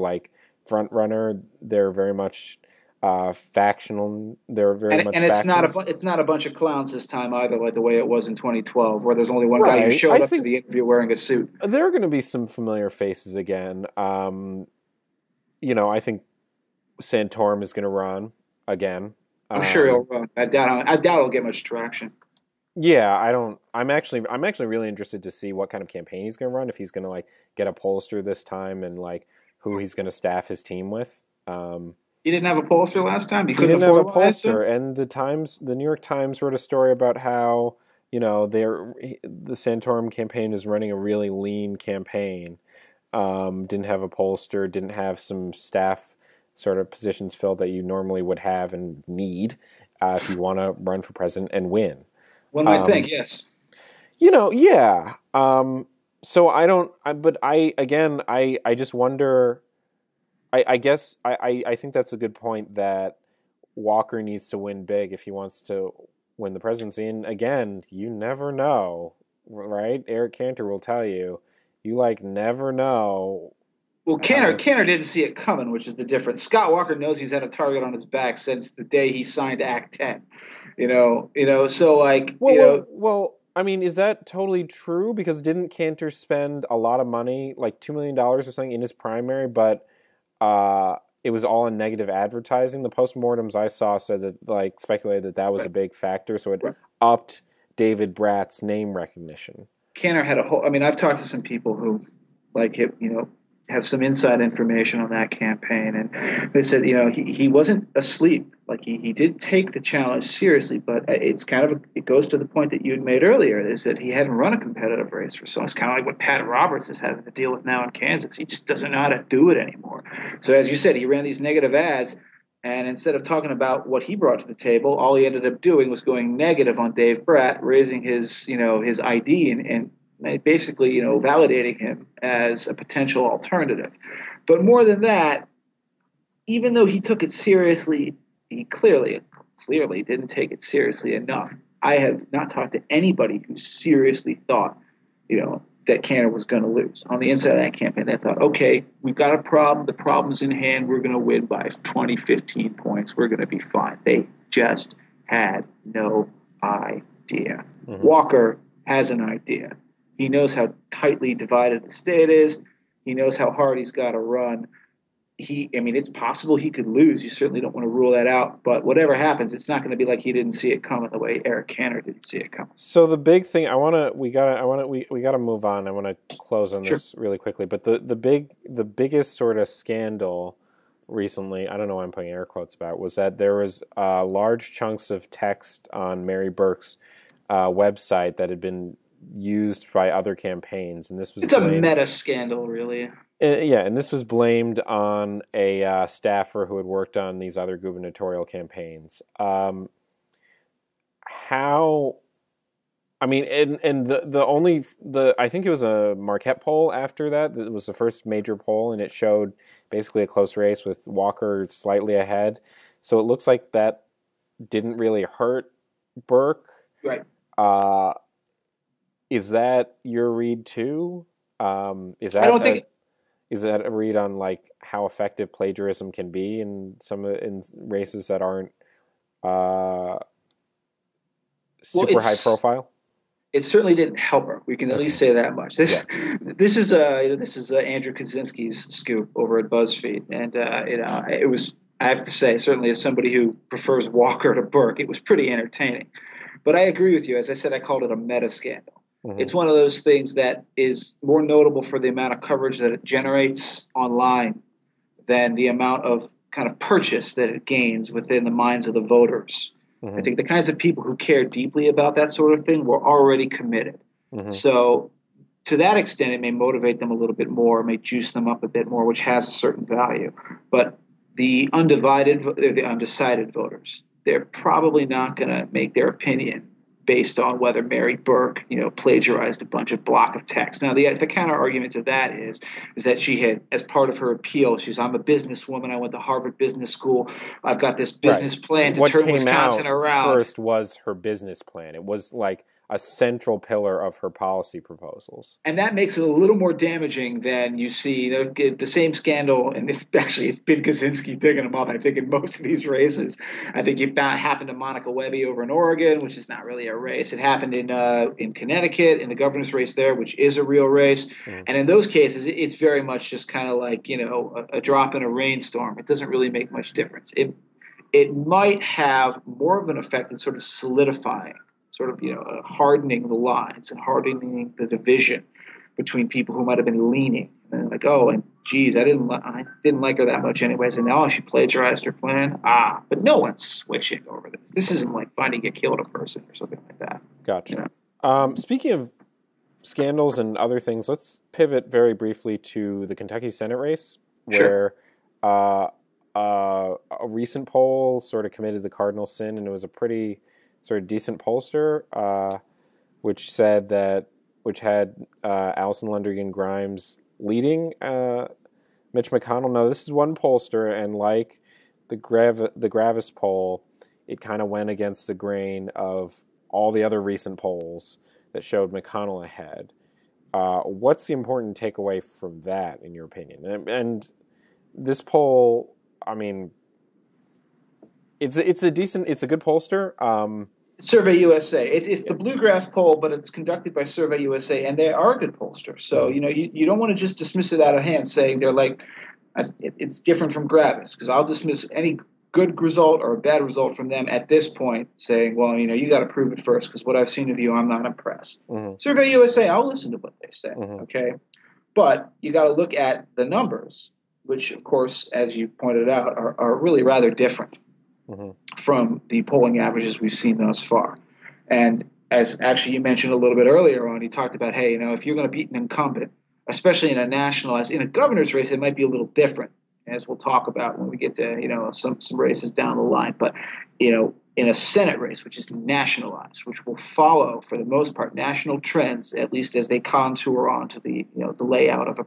front runner. They're very much factional. They're very much and factions. it's not a bunch of clowns this time either, like the way it was in 2012, where there's only one guy who Right. showed up to the interview wearing a suit. There are going to be some familiar faces again. I think Santorum is going to run again. I'm sure he'll run. I doubt he'll get much traction. Yeah, I don't. I'm actually really interested to see what kind of campaign he's going to run. If he's going to get a pollster this time, and who he's going to staff his team with. He didn't have a pollster last time. He didn't have a pollster, and the New York Times wrote a story about how the Santorum campaign is running a really lean campaign. Didn't have a pollster, didn't have some staff sort of positions filled that you normally would have and need if you want to run for president and win. One might think, yes. Yeah. So I don't. But I just wonder. I guess I think that's a good point that Walker needs to win big if he wants to win the presidency. And again, you never know, right? Eric Cantor will tell you, you never know. Well, Cantor didn't see it coming, which is the difference. Scott Walker knows he's had a target on his back since the day he signed Act 10. Well, I mean, is that totally true? Because didn't Cantor spend a lot of money, like $2 million or something, in his primary, but it was all in negative advertising? The postmortems I saw said that, speculated that was a big factor, so it upped David Bratt's name recognition. Cantor had I've talked to some people who, have some inside information on that campaign, and they said, he wasn't asleep. He did take the challenge seriously, but it's it goes to the point that you had made earlier, is that he hadn't run a competitive race for so long. It's kind of like what Pat Roberts is having to deal with now in Kansas. He just doesn't know how to do it anymore. So as you said, he ran these negative ads, and instead of talking about what he brought to the table, all he ended up doing was going negative on Dave Bratt, raising his ID and basically, validating him as a potential alternative. But more than that, even though he took it seriously, he clearly didn't take it seriously enough. I have not talked to anybody who seriously thought, that Cantor was going to lose. On the inside of that campaign, they thought, okay, we've got a problem. The problem's in hand. We're going to win by 20, 15 points. We're going to be fine. They just had no idea. Mm-hmm. Walker has an idea. He knows how tightly divided the state is. He knows how hard he's got to run. It's possible he could lose. You certainly don't want to rule that out. But whatever happens, it's not going to be like he didn't see it coming the way Eric Cantor didn't see it coming. So the big thing we gotta move on. I want to close on this really quickly. But the biggest sort of scandal recently, I don't know why I'm putting air quotes about, was that there was large chunks of text on Mary Burke's website that had been used by other campaigns, and this was It's a blamed. meta scandal, really. Yeah, and this was blamed on a staffer who had worked on these other gubernatorial campaigns. How? I mean, and the I think it was a Marquette poll after that. It was the first major poll, and it showed basically a close race with Walker slightly ahead. So it looks like that didn't really hurt Burke. Right. Is that your read too? Is I don't that think. is that a read on like how effective plagiarism can be in in races that aren't super high profile? It certainly didn't help her. We can at least say that much. This is Andrew Kaczynski's scoop over at BuzzFeed, and it was, I have to say, certainly as somebody who prefers Walker to Burke, it was pretty entertaining. But I agree with you. As I said, I called it a meta scandal. Mm-hmm. It's one of those things that is more notable for the amount of coverage that it generates online than the amount of kind of purchase that it gains within the minds of the voters. Mm-hmm. I think the kinds of people who care deeply about that sort of thing were already committed. Mm-hmm. So to that extent, it may motivate them a little bit more, may juice them up a bit more, which has a certain value. But the undecided voters, they're probably not going to make their opinion based on whether Mary Burke, plagiarized a bunch of block of text. Now, the counter argument to that is that she had, as part of her appeal, I'm a businesswoman. I went to Harvard Business School. I've got this business plan to turn Wisconsin around. First was her business plan. It was like a central pillar of her policy proposals. And that makes it a little more damaging than you see the same scandal. And it's been Kaczynski digging them up, I think, in most of these races. I think it happened to Monica Webby over in Oregon, which is not really a race. It happened in Connecticut, in the governor's race there, which is a real race. Mm-hmm. And in those cases, it's very much just kind of like, a drop in a rainstorm. It doesn't really make much difference. It might have more of an effect in sort of solidifying, hardening the lines and hardening the division between people who might have been leaning and like, oh, and geez, I didn't like her that much anyways, and now she plagiarized her plan. But no one's switching over this. This isn't like finding you killed a person or something like that. Gotcha. Speaking of scandals and other things, let's pivot very briefly to the Kentucky Senate race, where a recent poll sort of committed the cardinal sin, and it was a pretty sort of decent pollster, which had Allison Lundergan Grimes leading Mitch McConnell. Now, this is one pollster, and like the Gravis poll, it kind of went against the grain of all the other recent polls that showed McConnell ahead. What's the important takeaway from that, in your opinion? And this poll, I mean, it's a good pollster. Survey USA. It's the Bluegrass poll, but it's conducted by Survey USA, and they are a good pollster. So you don't want to just dismiss it out of hand, saying they're like it's different from Gravis, because I'll dismiss any good result or a bad result from them at this point, saying, well, you got to prove it first, because what I've seen of you, I'm not impressed. Mm-hmm. Survey USA, I'll listen to what they say. Mm-hmm. Okay, but you got to look at the numbers, which, of course, as you pointed out, are really rather different. Mm-hmm. From the polling averages we've seen thus far. And as actually you mentioned a little bit earlier on, you talked about, hey, if you're going to beat an incumbent, especially in a governor's race, it might be a little different, as we'll talk about when we get to, some races down the line. But, in a Senate race, which is nationalized, which will follow, for the most part, national trends, at least as they contour onto the layout of a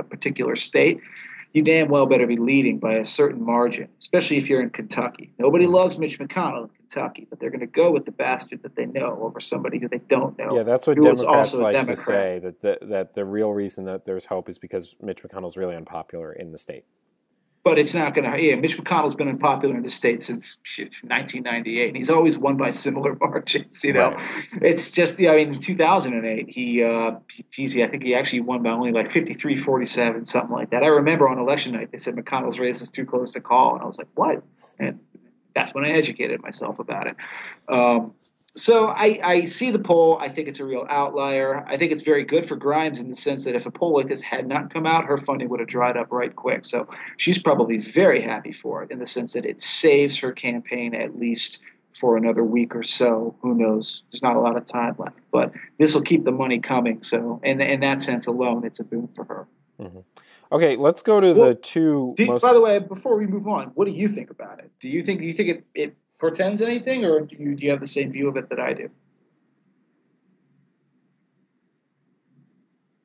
particular state, you damn well better be leading by a certain margin, especially if you're in Kentucky. Nobody loves Mitch McConnell in Kentucky, but they're going to go with the bastard that they know over somebody who they don't know. Yeah, that's what Democrats like to say, that the real reason that there's hope is because Mitch McConnell's really unpopular in the state. But it's not going to. Yeah, Mitch McConnell's been unpopular in the state since 1998, and he's always won by similar margins. Right. It's just in 2008, I think he actually won by only like 53-47, something like that. I remember on election night they said McConnell's race is too close to call, and I was like, what? And that's when I educated myself about it. So I see the poll. I think it's a real outlier. I think it's very good for Grimes in the sense that if a poll like this had not come out, her funding would have dried up right quick. So she's probably very happy for it in the sense that it saves her campaign at least for another week or so. Who knows? There's not a lot of time left, but this will keep the money coming. So in that sense alone, it's a boon for her. Mm-hmm. Okay, let's go to the two most. By the way, before we move on, what do you think about it? Do you think it portends anything, or do you have the same view of it that I do?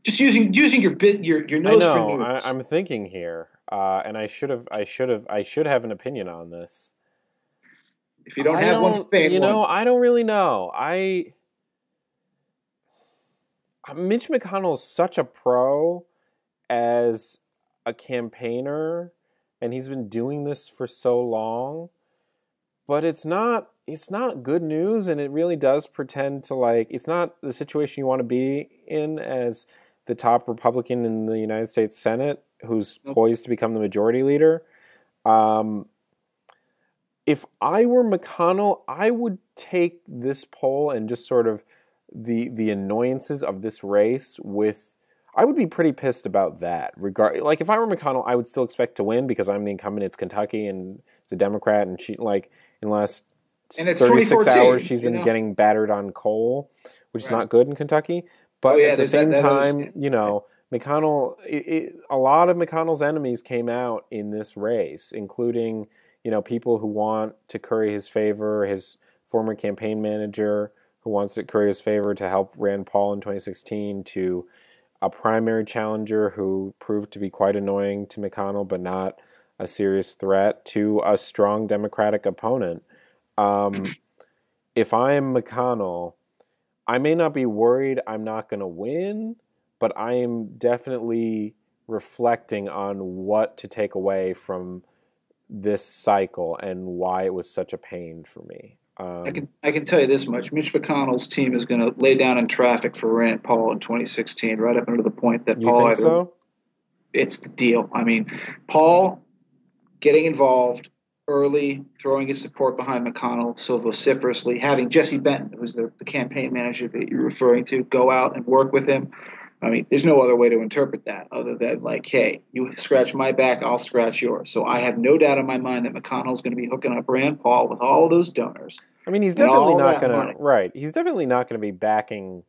Just using your nose I for know. news. I'm thinking here, and I should have an opinion on this. If you don't have one, feign one. I don't really know. Mitch McConnell is such a pro as a campaigner, and he's been doing this for so long, but it's not good news, and it really does pretend to, like, it's not the situation you want to be in as the top Republican in the United States Senate who's poised to become the majority leader. If I were McConnell, I would take this poll and just sort of the annoyances of this race with. I would be pretty pissed about that. Like, if I were McConnell, I would still expect to win because I'm the incumbent. It's Kentucky, and it's a Democrat, and she, like, in the last 36 hours, she's been getting battered on coal, which is not good in Kentucky. But at the same time, McConnell, a lot of McConnell's enemies came out in this race, including, people who want to curry his favor, his former campaign manager who wants to curry his favor to help Rand Paul in 2016, to a primary challenger who proved to be quite annoying to McConnell but not a serious threat, to a strong Democratic opponent. If I am McConnell, I may not be worried I'm not going to win, but I am definitely reflecting on what to take away from this cycle and why it was such a pain for me. I can tell you this much: Mitch McConnell's team is going to lay down in traffic for Rand Paul in 2016, right up until the point that Paul. You think so? It's the deal. I mean, Paul getting involved early, throwing his support behind McConnell so vociferously, having Jesse Benton, who's the campaign manager that you're referring to, go out and work with him. I mean, there's no other way to interpret that other than, like, hey, you scratch my back, I'll scratch yours. So I have no doubt in my mind that McConnell's going to be hooking up Rand Paul with all of those donors. I mean, he's definitely not going to, right, he's definitely not going to be backing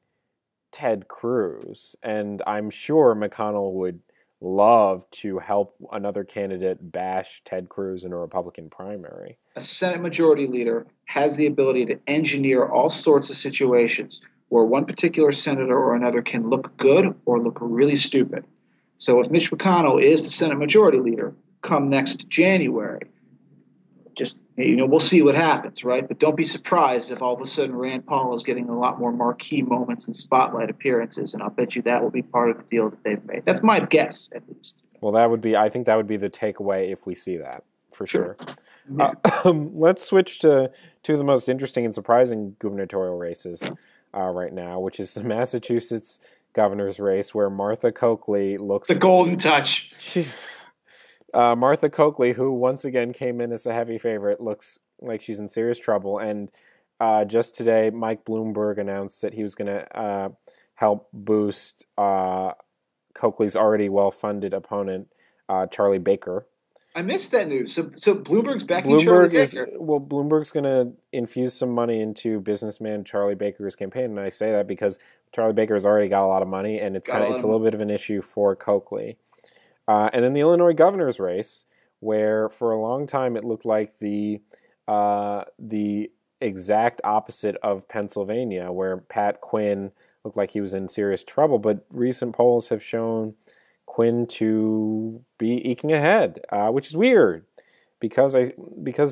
Ted Cruz. And I'm sure McConnell would love to help another candidate bash Ted Cruz in a Republican primary. A Senate Majority Leader has the ability to engineer all sorts of situations where one particular senator or another can look good or look really stupid. So if Mitch McConnell is the Senate Majority Leader come next January, just, we'll see what happens, right? But don't be surprised if all of a sudden Rand Paul is getting a lot more marquee moments and spotlight appearances, and I'll bet you that will be part of the deal that they've made. That's my guess, at least. Well, I think that would be the takeaway if we see that, for sure. Yeah. Let's switch to two of the most interesting and surprising gubernatorial races right now, which is the Massachusetts governor's race, where Martha Coakley looks... The golden touch. Martha Coakley, who once again came in as a heavy favorite, looks like she's in serious trouble. And just today, Mike Bloomberg announced that he was going to help boost Coakley's already well-funded opponent, Charlie Baker. I missed that news. So Bloomberg's backing Charlie Baker. Bloomberg's going to infuse some money into businessman Charlie Baker's campaign, and I say that because Charlie Baker has already got a lot of money, and it's a little bit of an issue for Coakley. And then the Illinois governor's race, where for a long time it looked like the exact opposite of Pennsylvania, where Pat Quinn looked like he was in serious trouble, but recent polls have shown Quinn to be eking ahead, which is weird because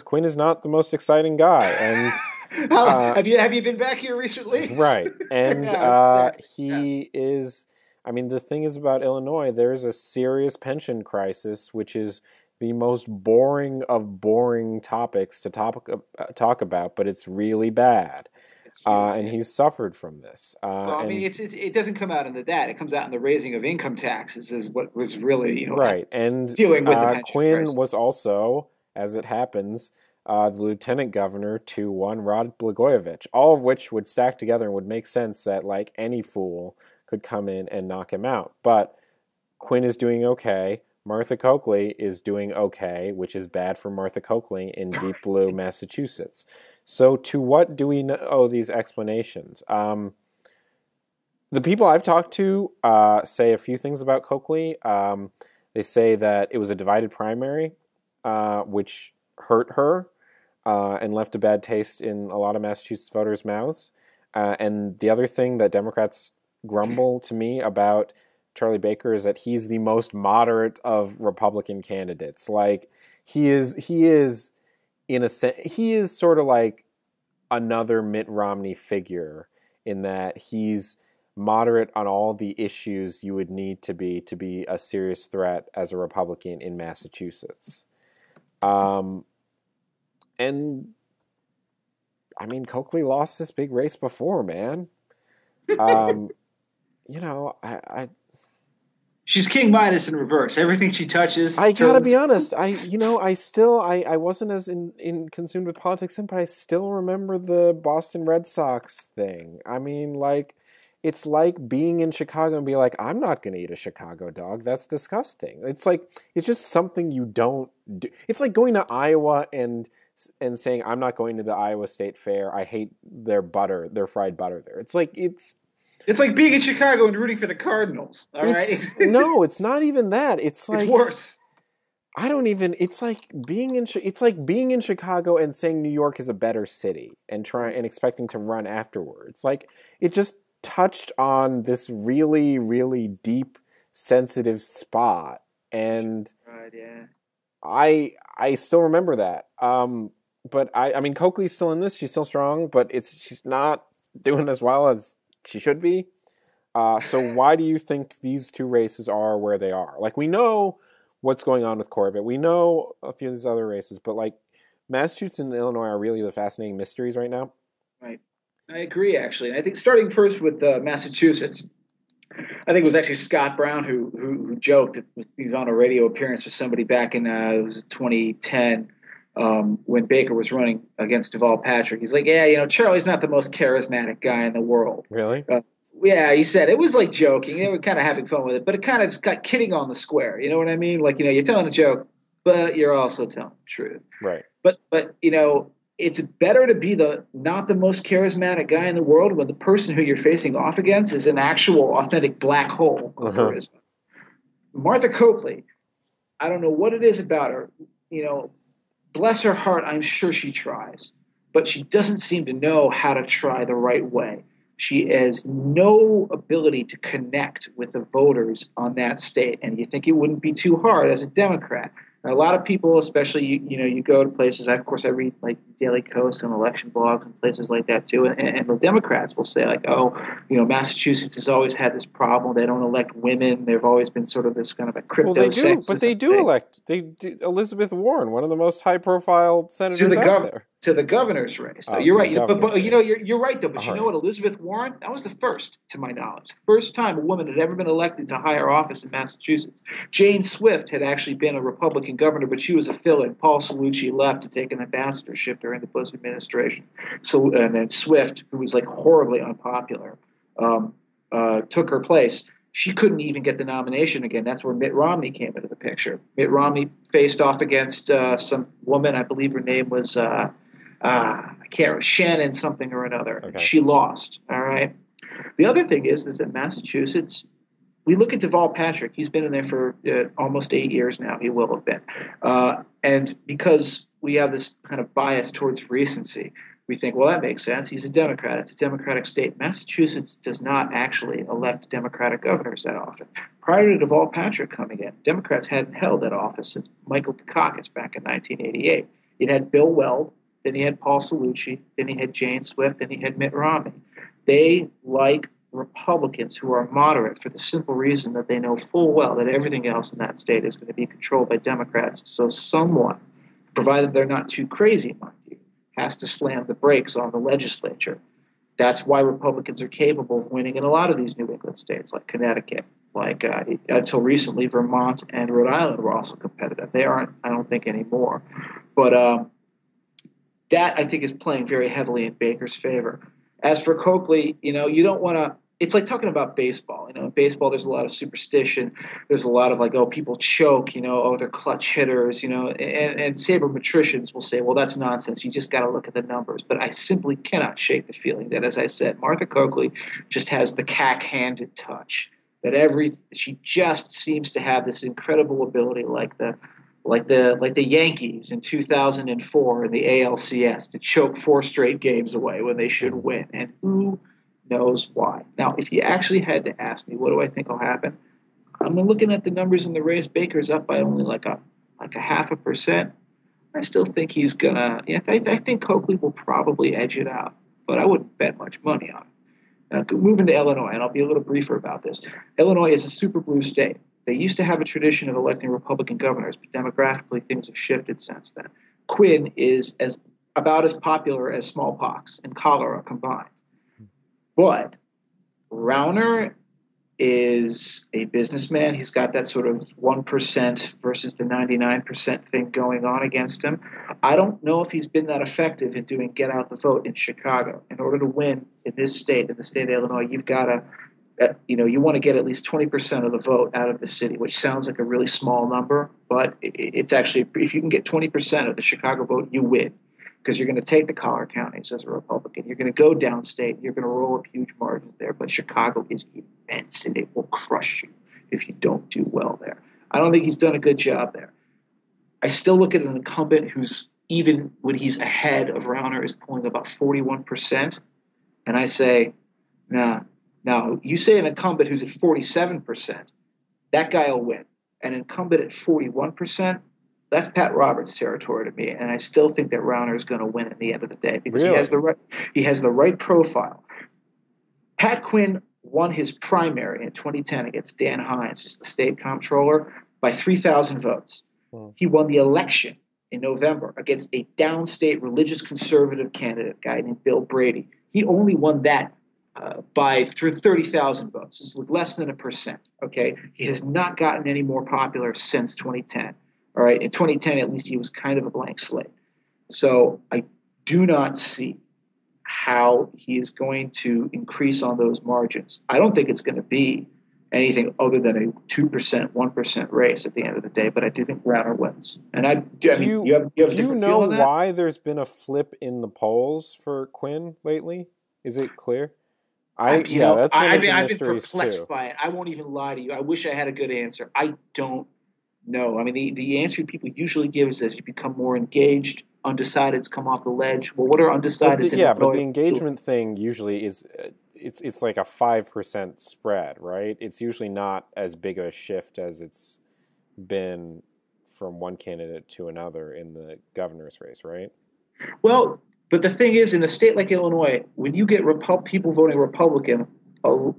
Quinn is not the most exciting guy. And have you been back here recently? Right, and exactly. He is. I mean, the thing is about Illinois, there's a serious pension crisis, which is the most boring of boring topics to talk about, but it's really bad. And he's suffered from this. I mean, it doesn't come out in the data. It comes out in the raising of income taxes is what was really, right. And dealing with the pension Quinn crisis. was also, as it happens, the lieutenant governor to one Rod Blagojevich, all of which would stack together and would make sense that like any fool could come in and knock him out. But Quinn is doing okay. Martha Coakley is doing okay, which is bad for Martha Coakley in deep blue Massachusetts. So to what do we owe these explanations? The people I've talked to say a few things about Coakley. They say that it was a divided primary, which hurt her and left a bad taste in a lot of Massachusetts voters' mouths. And the other thing that Democrats grumble to me about Charlie Baker is that he's the most moderate of Republican candidates. Like he is in a sense, he is sort of like another Mitt Romney figure in that he's moderate on all the issues you would need to be a serious threat as a Republican in Massachusetts. And I mean, Coakley lost this big race before, man. You know, she's King Midas in reverse. Everything she touches. I gotta be honest. I wasn't as in consumed with politics then, but I still remember the Boston Red Sox thing. I mean, like, it's like being in Chicago and be like, I'm not gonna eat a Chicago dog. That's disgusting. It's like, it's just something you don't do. It's like going to Iowa and saying, I'm not going to the Iowa State Fair. I hate their fried butter there. It's like being in Chicago and rooting for the Cardinals. All right. No, it's not even that. It's like, it's worse. It's like being in Chicago and saying New York is a better city and expecting to run afterwards. Like, it just touched on this really, really deep, sensitive spot. And yeah. I still remember that. But I mean, Coakley's still in this. She's still strong, but she's not doing as well as she should be. So why do you think these two races are where they are? Like, we know what's going on with Corbett. We know a few of these other races, but like Massachusetts and Illinois are really the fascinating mysteries right now. Right. I agree, actually. And I think starting first with Massachusetts, I think it was actually Scott Brown who joked. He was on a radio appearance with somebody back in it was 2010 when Baker was running against Deval Patrick. He's like, yeah, Charlie's not the most charismatic guy in the world. Really? Yeah, he said it was like joking. They were kind of having fun with it, but it kind of just got kidding on the square. You know what I mean? Like, you're telling a joke, but you're also telling the truth. Right. But it's better to be not the most charismatic guy in the world when the person who you're facing off against is an actual authentic black hole of charisma. Martha Coakley, I don't know what it is about her. Bless her heart, I'm sure she tries, but she doesn't seem to know how to try the right way. She has no ability to connect with the voters on that state, and you think it wouldn't be too hard as a Democrat. Now, a lot of people, especially you go to places. Of course, I read like Daily Kos and election blogs and places like that too. And the Democrats will say like, Massachusetts has always had this problem. They don't elect women. They've always been sort of this kind of a crypto. Well, they do, but they do elect. They do, Elizabeth Warren, one of the most high-profile senators out there. To the governor's race. So you're right. But you're right though. But you know what? Elizabeth Warren, that was the first, to my knowledge, first time a woman had ever been elected to higher office in Massachusetts. Jane Swift had actually been a Republican governor, but she was a fill-in. Paul Cellucci left to take an ambassadorship during the Bush administration. So and then Swift, who was like horribly unpopular, took her place. She couldn't even get the nomination again. That's where Mitt Romney came into the picture. Mitt Romney faced off against some woman. I believe her name was I can't remember, Shannon something or another. Okay. She lost. All right. The other thing is that Massachusetts, we look at Deval Patrick. He's been in there for almost 8 years now. He will have been. And because we have this kind of bias towards recency, we think, well, that makes sense. He's a Democrat. It's a Democratic state. Massachusetts does not actually elect Democratic governors that often. Prior to Deval Patrick coming in, Democrats hadn't held that office since Michael Dukakis back in 1988. It had Bill Weld. Then he had Paul Cellucci. Then he had Jane Swift. Then he had Mitt Romney. They like Republicans who are moderate for the simple reason that they know full well that everything else in that state is going to be controlled by Democrats. So someone, provided they're not too crazy, mind you, has to slam the brakes on the legislature. That's why Republicans are capable of winning in a lot of these New England states like Connecticut. Like until recently, Vermont and Rhode Island were also competitive. They aren't, I don't think, anymore. But that I think is playing very heavily in Baker's favor. As for Coakley, you don't want to. It's like talking about baseball. In baseball, there's a lot of superstition. There's a lot of like, oh, people choke. Oh, they're clutch hitters. And sabermetricians will say, well, that's nonsense. You just got to look at the numbers. But I simply cannot shake the feeling that, as I said, Martha Coakley just has the cack-handed touch. She just seems to have this incredible ability, like the Yankees in 2004 in the ALCS, to choke 4 straight games away when they should win. And who knows why? Now, if you actually had to ask me, what do I think will happen? I'm looking at the numbers in the race. Baker's up by only like a 0.5%. I still think he's gonna. Yeah, I think Coakley will probably edge it out, but I wouldn't bet much money on it. Now, moving to Illinois, and I'll be a little briefer about this. Illinois is a super blue state. They used to have a tradition of electing Republican governors, but demographically things have shifted since then. Quinn is about as popular as smallpox and cholera combined. But Rauner is a businessman. He's got that sort of 1% versus the 99% thing going on against him. I don't know if he's been that effective in doing get out the vote in Chicago. In order to win in this state, in the state of Illinois, you've got to you want to get at least 20% of the vote out of the city, which sounds like a really small number, but it's actually, if you can get 20% of the Chicago vote, you win, because you're going to take the collar counties as a Republican. You're going to go downstate. You're going to roll up huge margins there, but Chicago is immense, and it will crush you if you don't do well there. I don't think he's done a good job there. I still look at an incumbent who's, even when he's ahead of Rauner, is pulling about 41%, and I say, nah. Now, you say an incumbent who's at 47%, that guy will win. An incumbent at 41%, that's Pat Roberts territory to me, and I still think that Rauner is going to win at the end of the day because really? he has the right profile. Pat Quinn won his primary in 2010 against Dan Hines, who's the state comptroller, by 3,000 votes. He won the election in November against a downstate religious conservative candidate, a guy named Bill Brady. He only won that through 30,000 votes. It's less than 1%. Okay, he has not gotten any more popular since 2010. All right, in 2010, at least he was kind of a blank slate. So I do not see how he is going to increase on those margins. I don't think it's going to be anything other than a 2%, 1% race at the end of the day. But I do think Rauner wins. And you have a different feel on that? Why there's been a flip in the polls for Quinn lately? Is it clear? I've been perplexed by it. I won't even lie to you. I wish I had a good answer. I don't know. I mean, the answer people usually give is as you become more engaged, undecideds come off the ledge. Well, what are undecideds in Illinois? But the engagement thing usually is it's like a 5% spread, right? It's usually not as big a shift as it's been from one candidate to another in the governor's race, right? Well, but the thing is, in a state like Illinois, when you get people voting Republican,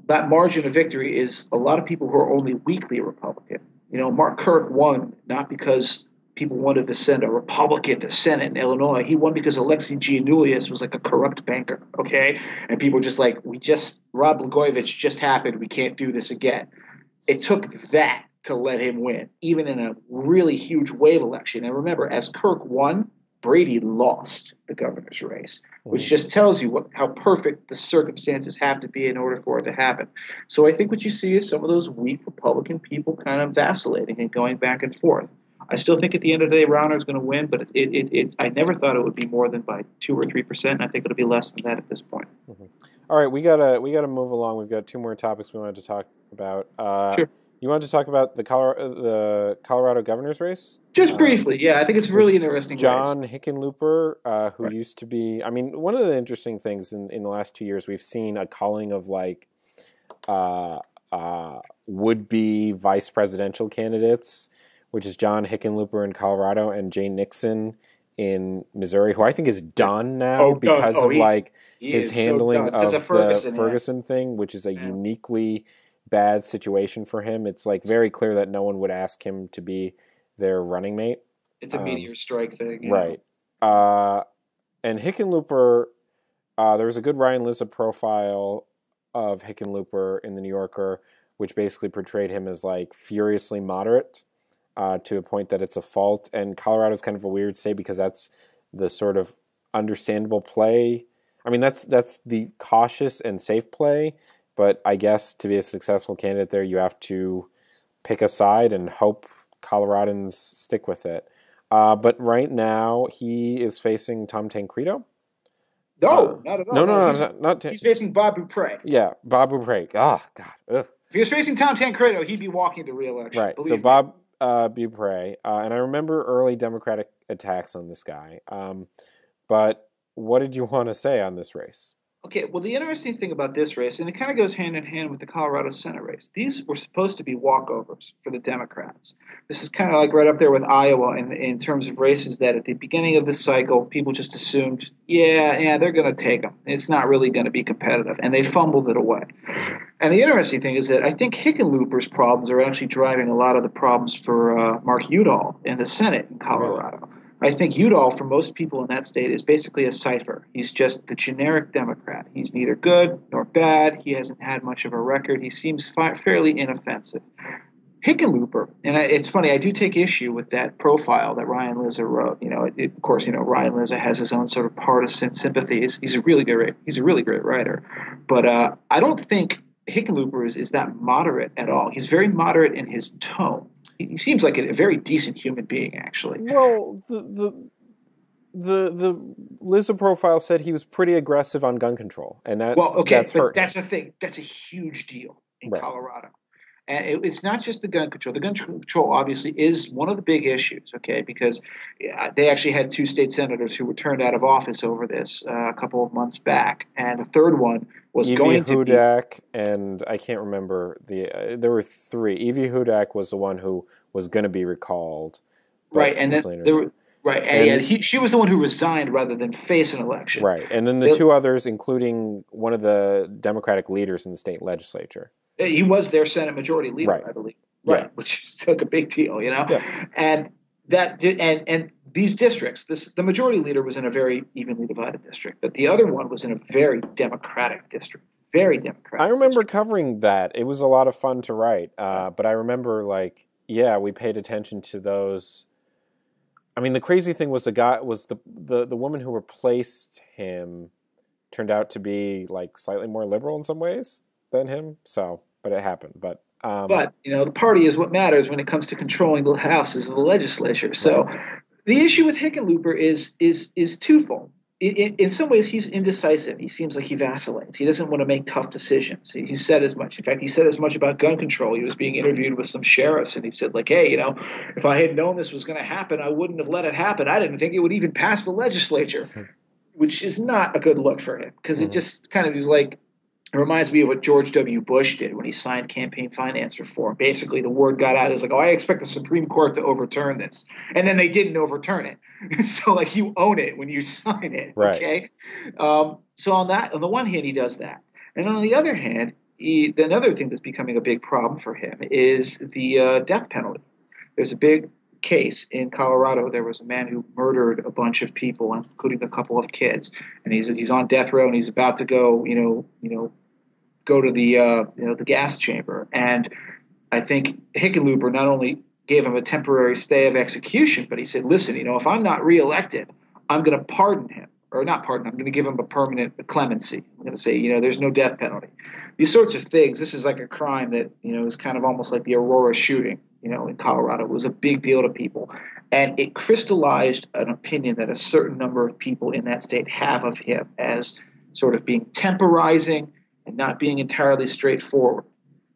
that margin of victory is a lot of people who are only weakly Republican. Mark Kirk won not because people wanted to send a Republican to Senate in Illinois. He won because Alexei Giannoulias was like a corrupt banker, okay? And people were just like, Rod Blagojevich just happened. We can't do this again. It took that to let him win, even in a really huge wave election. And remember, as Kirk won, Brady lost the governor's race, which just tells you how perfect the circumstances have to be in order for it to happen. So I think what you see is some of those weak Republican people kind of vacillating and going back and forth. I still think at the end of the day, Rauner is going to win, but I never thought it would be more than by 2 or 3%. And I think it'll be less than that at this point. Mm-hmm. All right, we gotta move along. We've got 2 more topics we wanted to talk about. Sure. You want to talk about the Colorado governor's race? Just briefly, yeah. I think it's really interesting. John Hickenlooper, who used to be... I mean, one of the interesting things in the last 2 years, we've seen a culling of would-be vice presidential candidates, which is John Hickenlooper in Colorado and Jay Nixon in Missouri, who I think is done now because of his handling of the Ferguson thing, which is a uniquely bad situation for him. It's very clear that no one would ask him to be their running mate. It's a meteor strike thing. Right. And Hickenlooper, there was a good Ryan Lizza profile of Hickenlooper in the New Yorker, which basically portrayed him as furiously moderate to a point that it's a fault. And Colorado's kind of a weird state because that's the sort of understandable play. I mean, that's the cautious and safe play, but I guess to be a successful candidate there, you have to pick a side and hope Coloradans stick with it. But right now, he is facing Tom Tancredo. No, not at all. No, not he's facing Bob Bupre. Yeah, Bob Bupre. Oh, God. Ugh. If he was facing Tom Tancredo, he'd be walking to re-election. Right, so Bob Bupre. And I remember early Democratic attacks on this guy. But what did you want to say on this race? Okay, well, the interesting thing about this race, and it kind of goes hand in hand with the Colorado Senate race, these were supposed to be walkovers for the Democrats. This is kind of like right up there with Iowa in terms of races that at the beginning of the cycle, people just assumed, yeah, they're going to take them. It's not really going to be competitive, and they fumbled it away. And the interesting thing is that I think Hickenlooper's problems are actually driving a lot of the problems for Mark Udall in the Senate in Colorado. Really? I think Udall, for most people in that state, is basically a cipher. He's just the generic Democrat. He's neither good nor bad. He hasn't had much of a record. He seems fairly inoffensive. Hickenlooper, and it's funny, I do take issue with that profile that Ryan Lizza wrote. Of course, Ryan Lizza has his own sort of partisan sympathies. He's a really great writer. But I don't think Hickenlooper is that moderate at all. He's very moderate in his tone. He seems like a very decent human being, actually. Well, the Lizza profile said he was pretty aggressive on gun control, and that's that's the thing. That's a huge deal in Colorado. And it's not just the gun control. The gun control obviously is one of the big issues, okay, because they actually had 2 state senators who were turned out of office over this a couple of months back, and a third one was going to be Hudak, and I can't remember there were 3. Evie Hudak was the one who was going to be recalled, right? And then there were. Right, and she was the one who resigned rather than face an election. Right, and then the 2 others, including one of the Democratic leaders in the state legislature. He was their Senate Majority Leader, right. I believe. Right, yeah. Which is like a big deal, Yeah. And and these districts, the Majority Leader was in a very evenly divided district, but the other one was in a very Democratic district. Very Democratic. I remember covering that. It was a lot of fun to write, but I remember we paid attention to those. I mean, the crazy thing was the woman who replaced him turned out to be slightly more liberal in some ways than him. So, but it happened. But the party is what matters when it comes to controlling the houses of the legislature. So, the issue with Hickenlooper is twofold. In some ways, he's indecisive. He seems like he vacillates. He doesn't want to make tough decisions. He said as much. In fact, he said as much about gun control. He was being interviewed with some sheriffs, and he said, hey, if I had known this was going to happen, I wouldn't have let it happen. I didn't think it would even pass the legislature, which is not a good look for him because it just kind of is it reminds me of what George W. Bush did when he signed campaign finance reform. Basically, the word got out. It was I expect the Supreme Court to overturn this. And then they didn't overturn it. So, you own it when you sign it. Right. Okay? So on the one hand, he does that. And on the other hand, another thing that's becoming a big problem for him is the death penalty. There's a big case in Colorado. There was a man who murdered a bunch of people, including a couple of kids. And he's on death row, and he's about to go, go to the gas chamber. And I think Hickenlooper not only gave him a temporary stay of execution, but he said, listen, if I'm not reelected, I'm going to pardon him. Or not pardon, I'm going to give him a permanent clemency. I'm going to say, there's no death penalty. These sorts of things, this is like a crime that, is kind of almost like the Aurora shooting, in Colorado. It was a big deal to people. And it crystallized an opinion that a certain number of people in that state have of him as sort of being temporizing and not being entirely straightforward.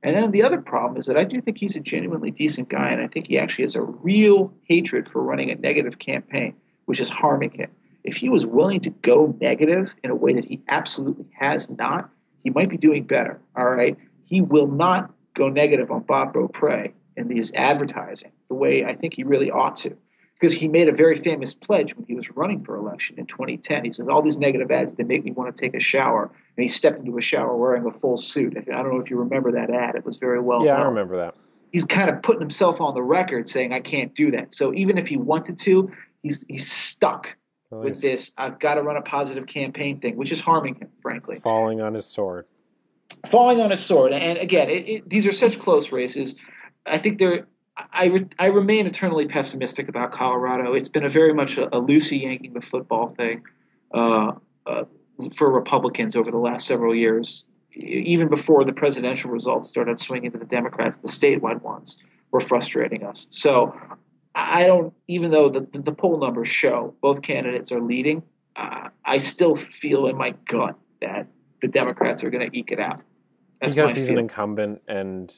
And then the other problem is that I do think he's a genuinely decent guy, and I think he actually has a real hatred for running a negative campaign, which is harming him. If he was willing to go negative in a way that he absolutely has not, he might be doing better, all right? He will not go negative on Bob Beaupre in his advertising the way I think he really ought to. Because he made a very famous pledge when he was running for election in 2010. He says, all these negative ads, they make me want to take a shower. And he stepped into a shower wearing a full suit. I don't know if you remember that ad. It was very well known. Yeah, I remember that. He's kind of putting himself on the record saying, I can't do that. So even if he wanted to, he's stuck with this, I've got to run a positive campaign thing, which is harming him, frankly. Falling on his sword. And again, these are such close races. I think I remain eternally pessimistic about Colorado. It's been very much a Lucy yanking the football thing. uh, uh, for Republicans over the last several years. Even before the presidential results started swinging to the Democrats, the statewide ones were frustrating us. So I don't, even though the poll numbers show both candidates are leading, I still feel in my gut that the Democrats are going to eke it out. That's Because my he's an feel. incumbent, and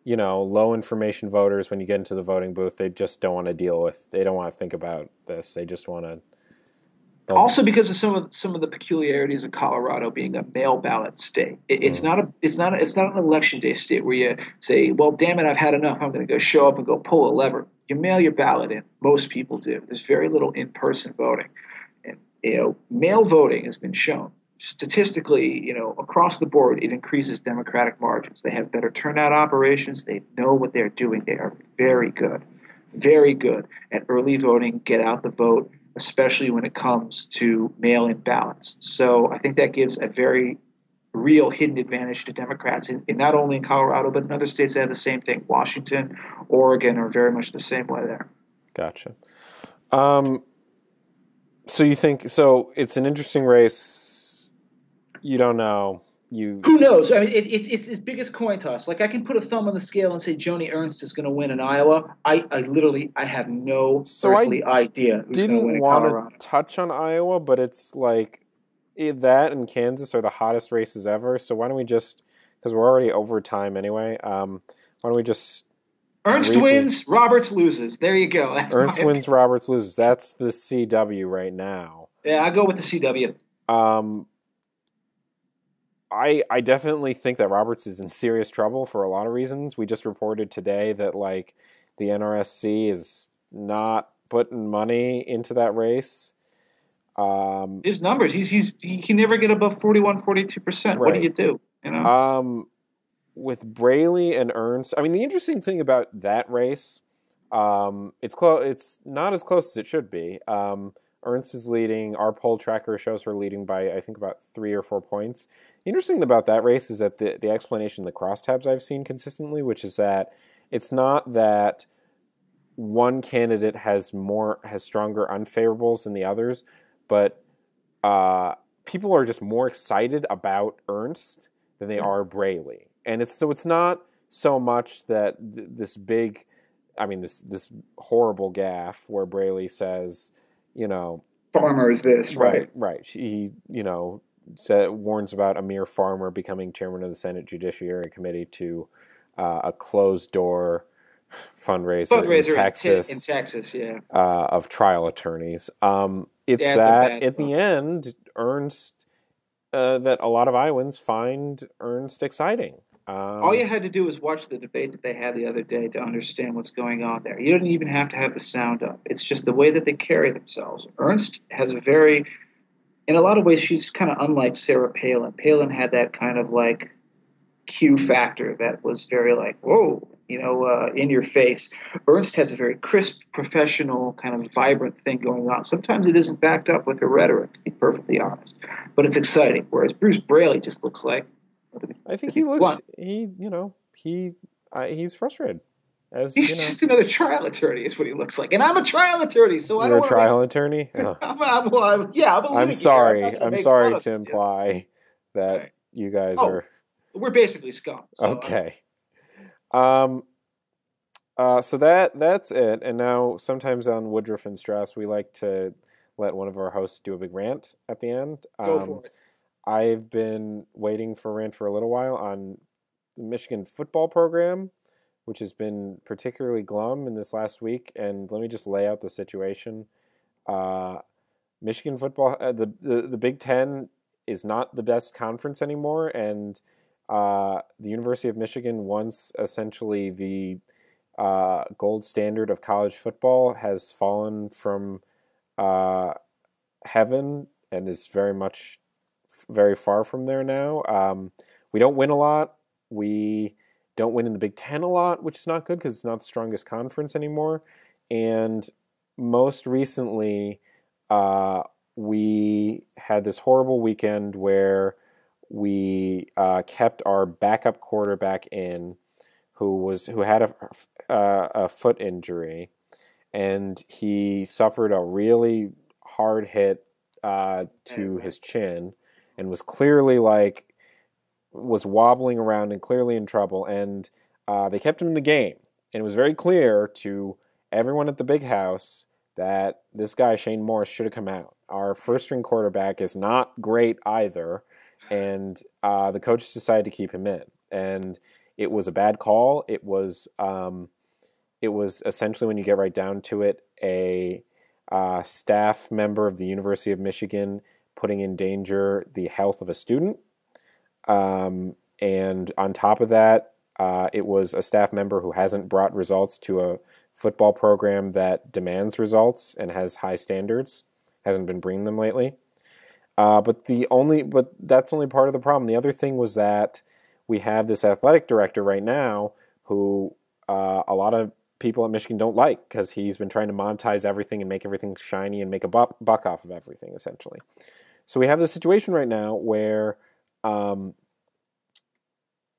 low information voters, when you get into the voting booth, they just don't want to deal with. They don't want to think about this. They just want to. Also, because of some of the peculiarities of Colorado being a mail ballot state, Mm, it's not an election day state where you say, "Well, damn it, I've had enough. I'm going to go show up and go pull a lever." You mail your ballot in. Most people do. There's very little in-person voting, and mail voting has been shown statistically, across the board, it increases Democratic margins. They have better turnout operations. They know what they're doing. They are very good at early voting, get out the vote, especially when it comes to mail-in ballots. So I think that gives a very real hidden advantage to Democrats in not only in Colorado, but in other states that have the same thing. Washington, Oregon are very much the same way there. gotcha. Um, so you think it's an interesting race. You don't know. Who knows? I mean, it's as big as coin toss. Like I can put a thumb on the scale and say Joni Ernst is going to win in Iowa. I literally I have no So I earthly idea who's going to didn't win in want to Colorado. touch on Iowa, but it's like that and Kansas are the hottest races ever. So why don't we just, because we're already over time anyway, why don't we just Ernst briefly. wins, Roberts loses. There you go. That's my Ernst opinion. wins, Roberts loses. That's the CW right now. Yeah, I go with the CW. Um, I definitely think that Roberts is in serious trouble for a lot of reasons. We just reported today that like the NRSC is not putting money into that race. His numbers, he can never get above 41, 42%. What do Right. you do? You know? With Braley and Ernst, I mean, the interesting thing about that race, it's close. It's not as close as it should be. Ernst is leading. Our poll tracker shows her leading by, I think, about 3 or 4 points. The interesting thing about that race is that the explanation, the crosstabs I've seen consistently, which is that it's not that one candidate has stronger unfavorables than the others, but people are just more excited about Ernst than they are Braley, and it's not so much that this big, I mean this horrible gaffe where Braley says, Farmer is this, right? right. He warns about Amir Farmer becoming chairman of the Senate Judiciary Committee to a closed door fundraiser in Fundraiser in Texas Texas, yeah. of trial attorneys. It's Yeah, it's a that bad at the look. end, Ernst, that a lot of Iowans find Ernst exciting. All you had to do was watch the debate that they had the other day to understand what's going on there. You don't even have to have the sound up. It's just the way that they carry themselves. Ernst has a very, in a lot of ways, she's kind of unlike Sarah Palin. Palin had that kind of like Q factor that was very like, whoa, in your face. Ernst has a very crisp, professional, kind of vibrant thing going on. Sometimes it isn't backed up with her rhetoric, to be perfectly honest, but it's exciting. Whereas Bruce Braley just looks like, I think to be blunt, he's frustrated. As he's just another trial attorney, is what he looks like. And I'm a trial attorney, so I you're don't a want to make. trial attorney. I'm a I'm litigator. I'm not sorry. going to I'm make fun sorry of to him. imply that Right. you guys Oh, are we're basically scum. So okay. Um, so that's it. And now sometimes on Woodruff and Strauss, we like to let one of our hosts do a big rant at the end. go for it. I've been waiting for a rant for a little while on the Michigan football program, which has been particularly glum in this last week. And let me just lay out the situation. Uh, Michigan football, the Big Ten is not the best conference anymore, and the University of Michigan, once essentially the gold standard of college football, has fallen from uh, heaven and is very far from there now. We don't win a lot. We don't win in the Big Ten a lot, which is not good because it's not the strongest conference anymore. And most recently, we had this horrible weekend where we kept our backup quarterback in, who had a foot injury, and he suffered a really hard hit to his chin and was clearly was wobbling around and clearly in trouble. And they kept him in the game. And it was very clear to everyone at the big house that this guy, Shane Morris, should have come out. Our first-string quarterback is not great either, and the coaches decided to keep him in. And it was a bad call. It was essentially, when you get right down to it, a staff member of the University of Michigan putting in danger the health of a student. And on top of that, it was a staff member who hasn't brought results to a football program that demands results and has high standards, hasn't been bringing them lately. But that's only part of the problem. The other thing was that we have this athletic director right now who a lot of people at Michigan don't like, because he's been trying to monetize everything and make everything shiny and make a buck off of everything, essentially. So we have this situation right now where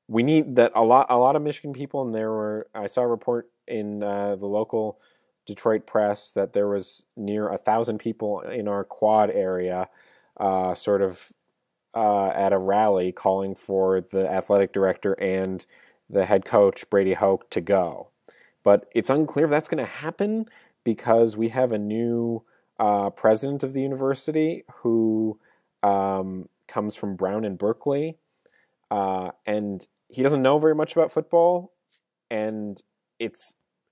we need that a lot of Michigan people, and I saw a report in the local Detroit press that there was near 1,000 people in our quad area at a rally calling for the athletic director and the head coach, Brady Hoke, to go. But it's unclear if that's going to happen, because we have a new president of the university who comes from Brown and Berkeley, and he doesn't know very much about football, and it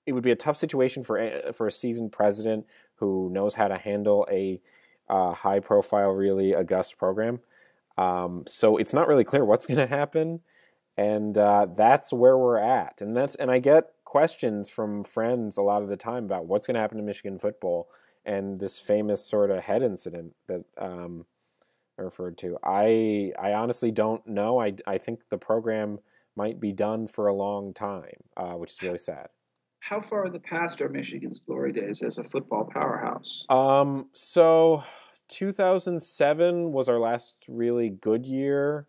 would be a tough situation for a seasoned president who knows how to handle a high-profile, really august program. So it's not really clear what's going to happen, and that's where we're at. And I get questions from friends a lot of the time about what's going to happen to Michigan football and this famous sort of head incident that I referred to. I honestly don't know. I think the program might be done for a long time, which is really sad. How far in the past are Michigan's glory days as a football powerhouse? So 2007 was our last really good year,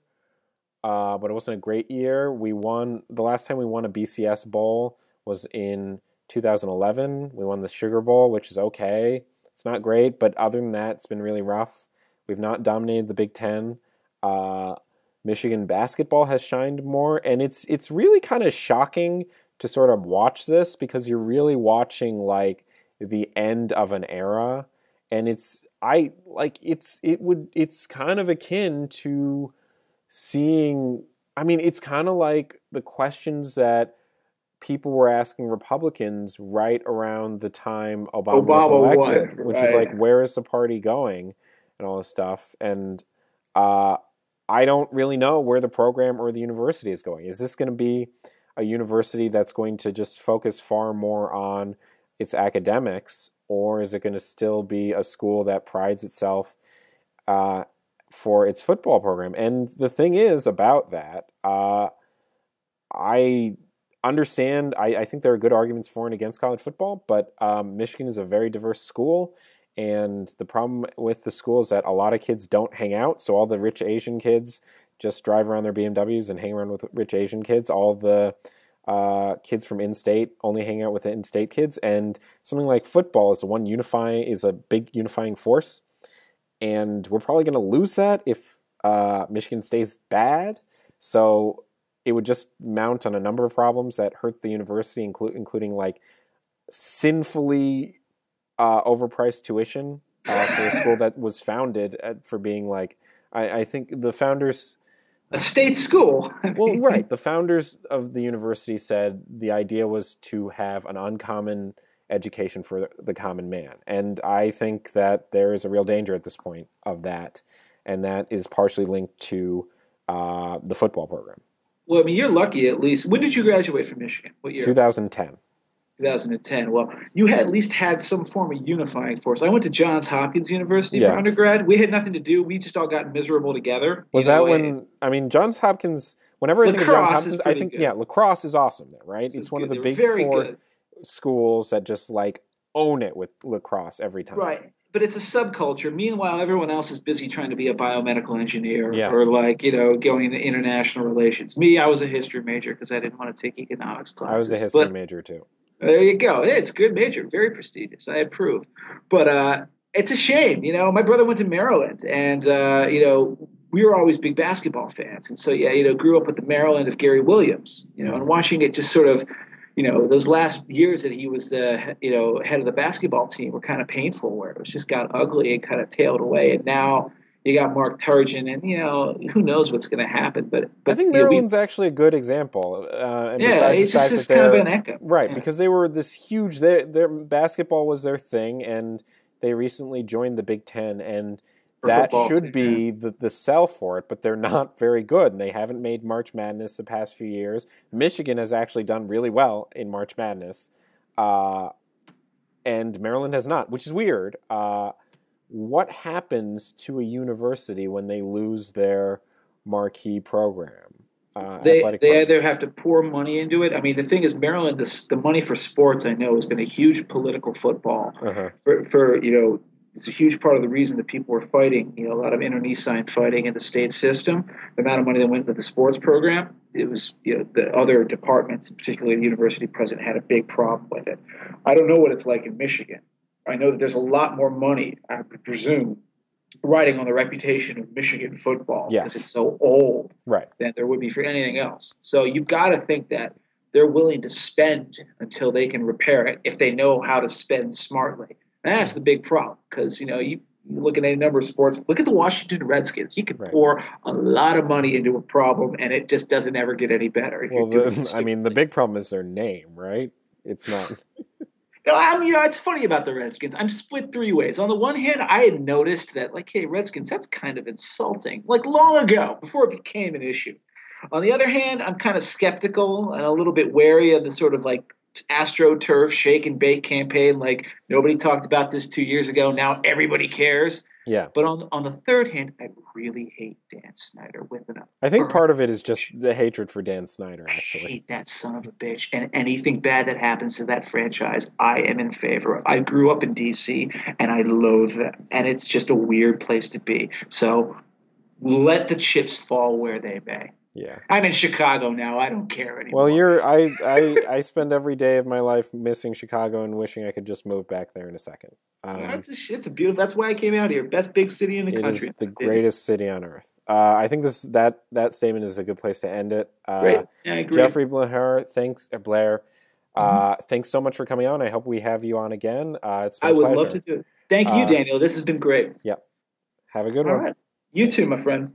but it wasn't a great year. The last time we won a BCS Bowl was in 2011. We won the Sugar Bowl, which is okay. It's not great, but other than that, it's been really rough. We've not dominated the Big Ten. Michigan basketball has shined more, and it's really kind of shocking to sort of watch this, because you're really watching like the end of an era, and it's kind of akin to seeing. I mean, it's kind of like the questions that people were asking Republicans right around the time Obama was elected, won, which right. is like, where is the party going, and all this stuff. And I don't really know where the program or the university is going. Is this going to be a university that's going to just focus far more on its academics, or is it going to still be a school that prides itself for its football program? And the thing is about that, I understand, I think there are good arguments for and against college football, but Michigan is a very diverse school, and the problem with the school is that a lot of kids don't hang out, so all the rich Asian kids just drive around their BMWs and hang around with rich Asian kids. All the kids from in-state only hang out with the in-state kids, and something like football is a big unifying force, and we're probably going to lose that if Michigan stays bad. So it would just mount on a number of problems that hurt the university, including like sinfully overpriced tuition for a school that was founded for being like, I think the founders... A state school. Well, right. The founders of the university said the idea was to have an uncommon education for the common man. And I think that there is a real danger at this point of that. And that is partially linked to the football program. Well, I mean, you're lucky at least. When did you graduate from Michigan? What year? 2010. 2010. Well, you had at least had some form of unifying force. I went to Johns Hopkins University for undergrad. We had nothing to do. We just all got miserable together. Was that when, I mean, Johns Hopkins, whenever I think of Johns Hopkins, I think, lacrosse is awesome there, right? It's one of the big four schools that just like own it with lacrosse every time. Right. But it's a subculture. Meanwhile, everyone else is busy trying to be a biomedical engineer or going into international relations. Me, I was a history major because I didn't want to take economics classes. I was a history major too. There you go. It's a good major, very prestigious. I approve. But It's a shame. My brother went to Maryland, and we were always big basketball fans, and so yeah, grew up with the Maryland of Gary Williams, and watching it just sort of, those last years that he was the head of the basketball team were kind of painful, where it was just got ugly and kind of tailed away, and now you got Mark Turgeon, and who knows what's going to happen. But I think Maryland's actually a good example. And yeah, besides it's the fact just that kind of an echo, right? Yeah. Because they were this huge. Their basketball was their thing, and they recently joined the Big Ten, and that should be the sell for it. But they're not very good, and they haven't made March Madness the past few years. Michigan has actually done really well in March Madness, and Maryland has not, which is weird. What happens to a university when they lose their marquee program? They either have to pour money into it. I mean, the thing is, Maryland, the money for sports, I know, has been a huge political football. For it's a huge part of the reason that people were fighting. A lot of internecine fighting in the state system. The amount of money that went into the sports program, it was the other departments, particularly the university president, had a big problem with it. I don't know what it's like in Michigan. I know that there's a lot more money, I presume, riding on the reputation of Michigan football because it's so old than there would be for anything else. So you've got to think that they're willing to spend until they can repair it if they know how to spend smartly. And that's the big problem because, you look at any number of sports. Look at the Washington Redskins. You can pour a lot of money into a problem, and it just doesn't ever get any better. Well, the big problem is their name, right? It's not... it's funny about the Redskins. I'm split three ways. On the one hand, I had noticed that, hey, Redskins, that's kind of insulting. Long ago, before it became an issue. On the other hand, I'm kind of skeptical and a little bit wary of the sort of AstroTurf shake and bake campaign. Nobody talked about this 2 years ago. Now everybody cares. Yeah. But on the third hand, I really hate Dan Snyder with it. I think part of it is just the hatred for Dan Snyder, actually. I hate that son of a bitch. And anything bad that happens to that franchise, I am in favor of. I grew up in D.C., and I loathe them. And it's just a weird place to be. So let the chips fall where they may. Yeah. I'm in Chicago now. I don't care anymore. Well, I spend every day of my life missing Chicago and wishing I could just move back there in a second. It's a beautiful. That's why I came out here. Best big city in the country. It is the greatest city on earth. I think that statement is a good place to end it. Great. Yeah, I agree. Jeffrey Blehar, thanks, Blair. Thanks so much for coming on. I hope we have you on again. It's been a pleasure. I would love to do it. Thank you, Daniel. This has been great. Yep. Have a good one. All right. You too, my friend.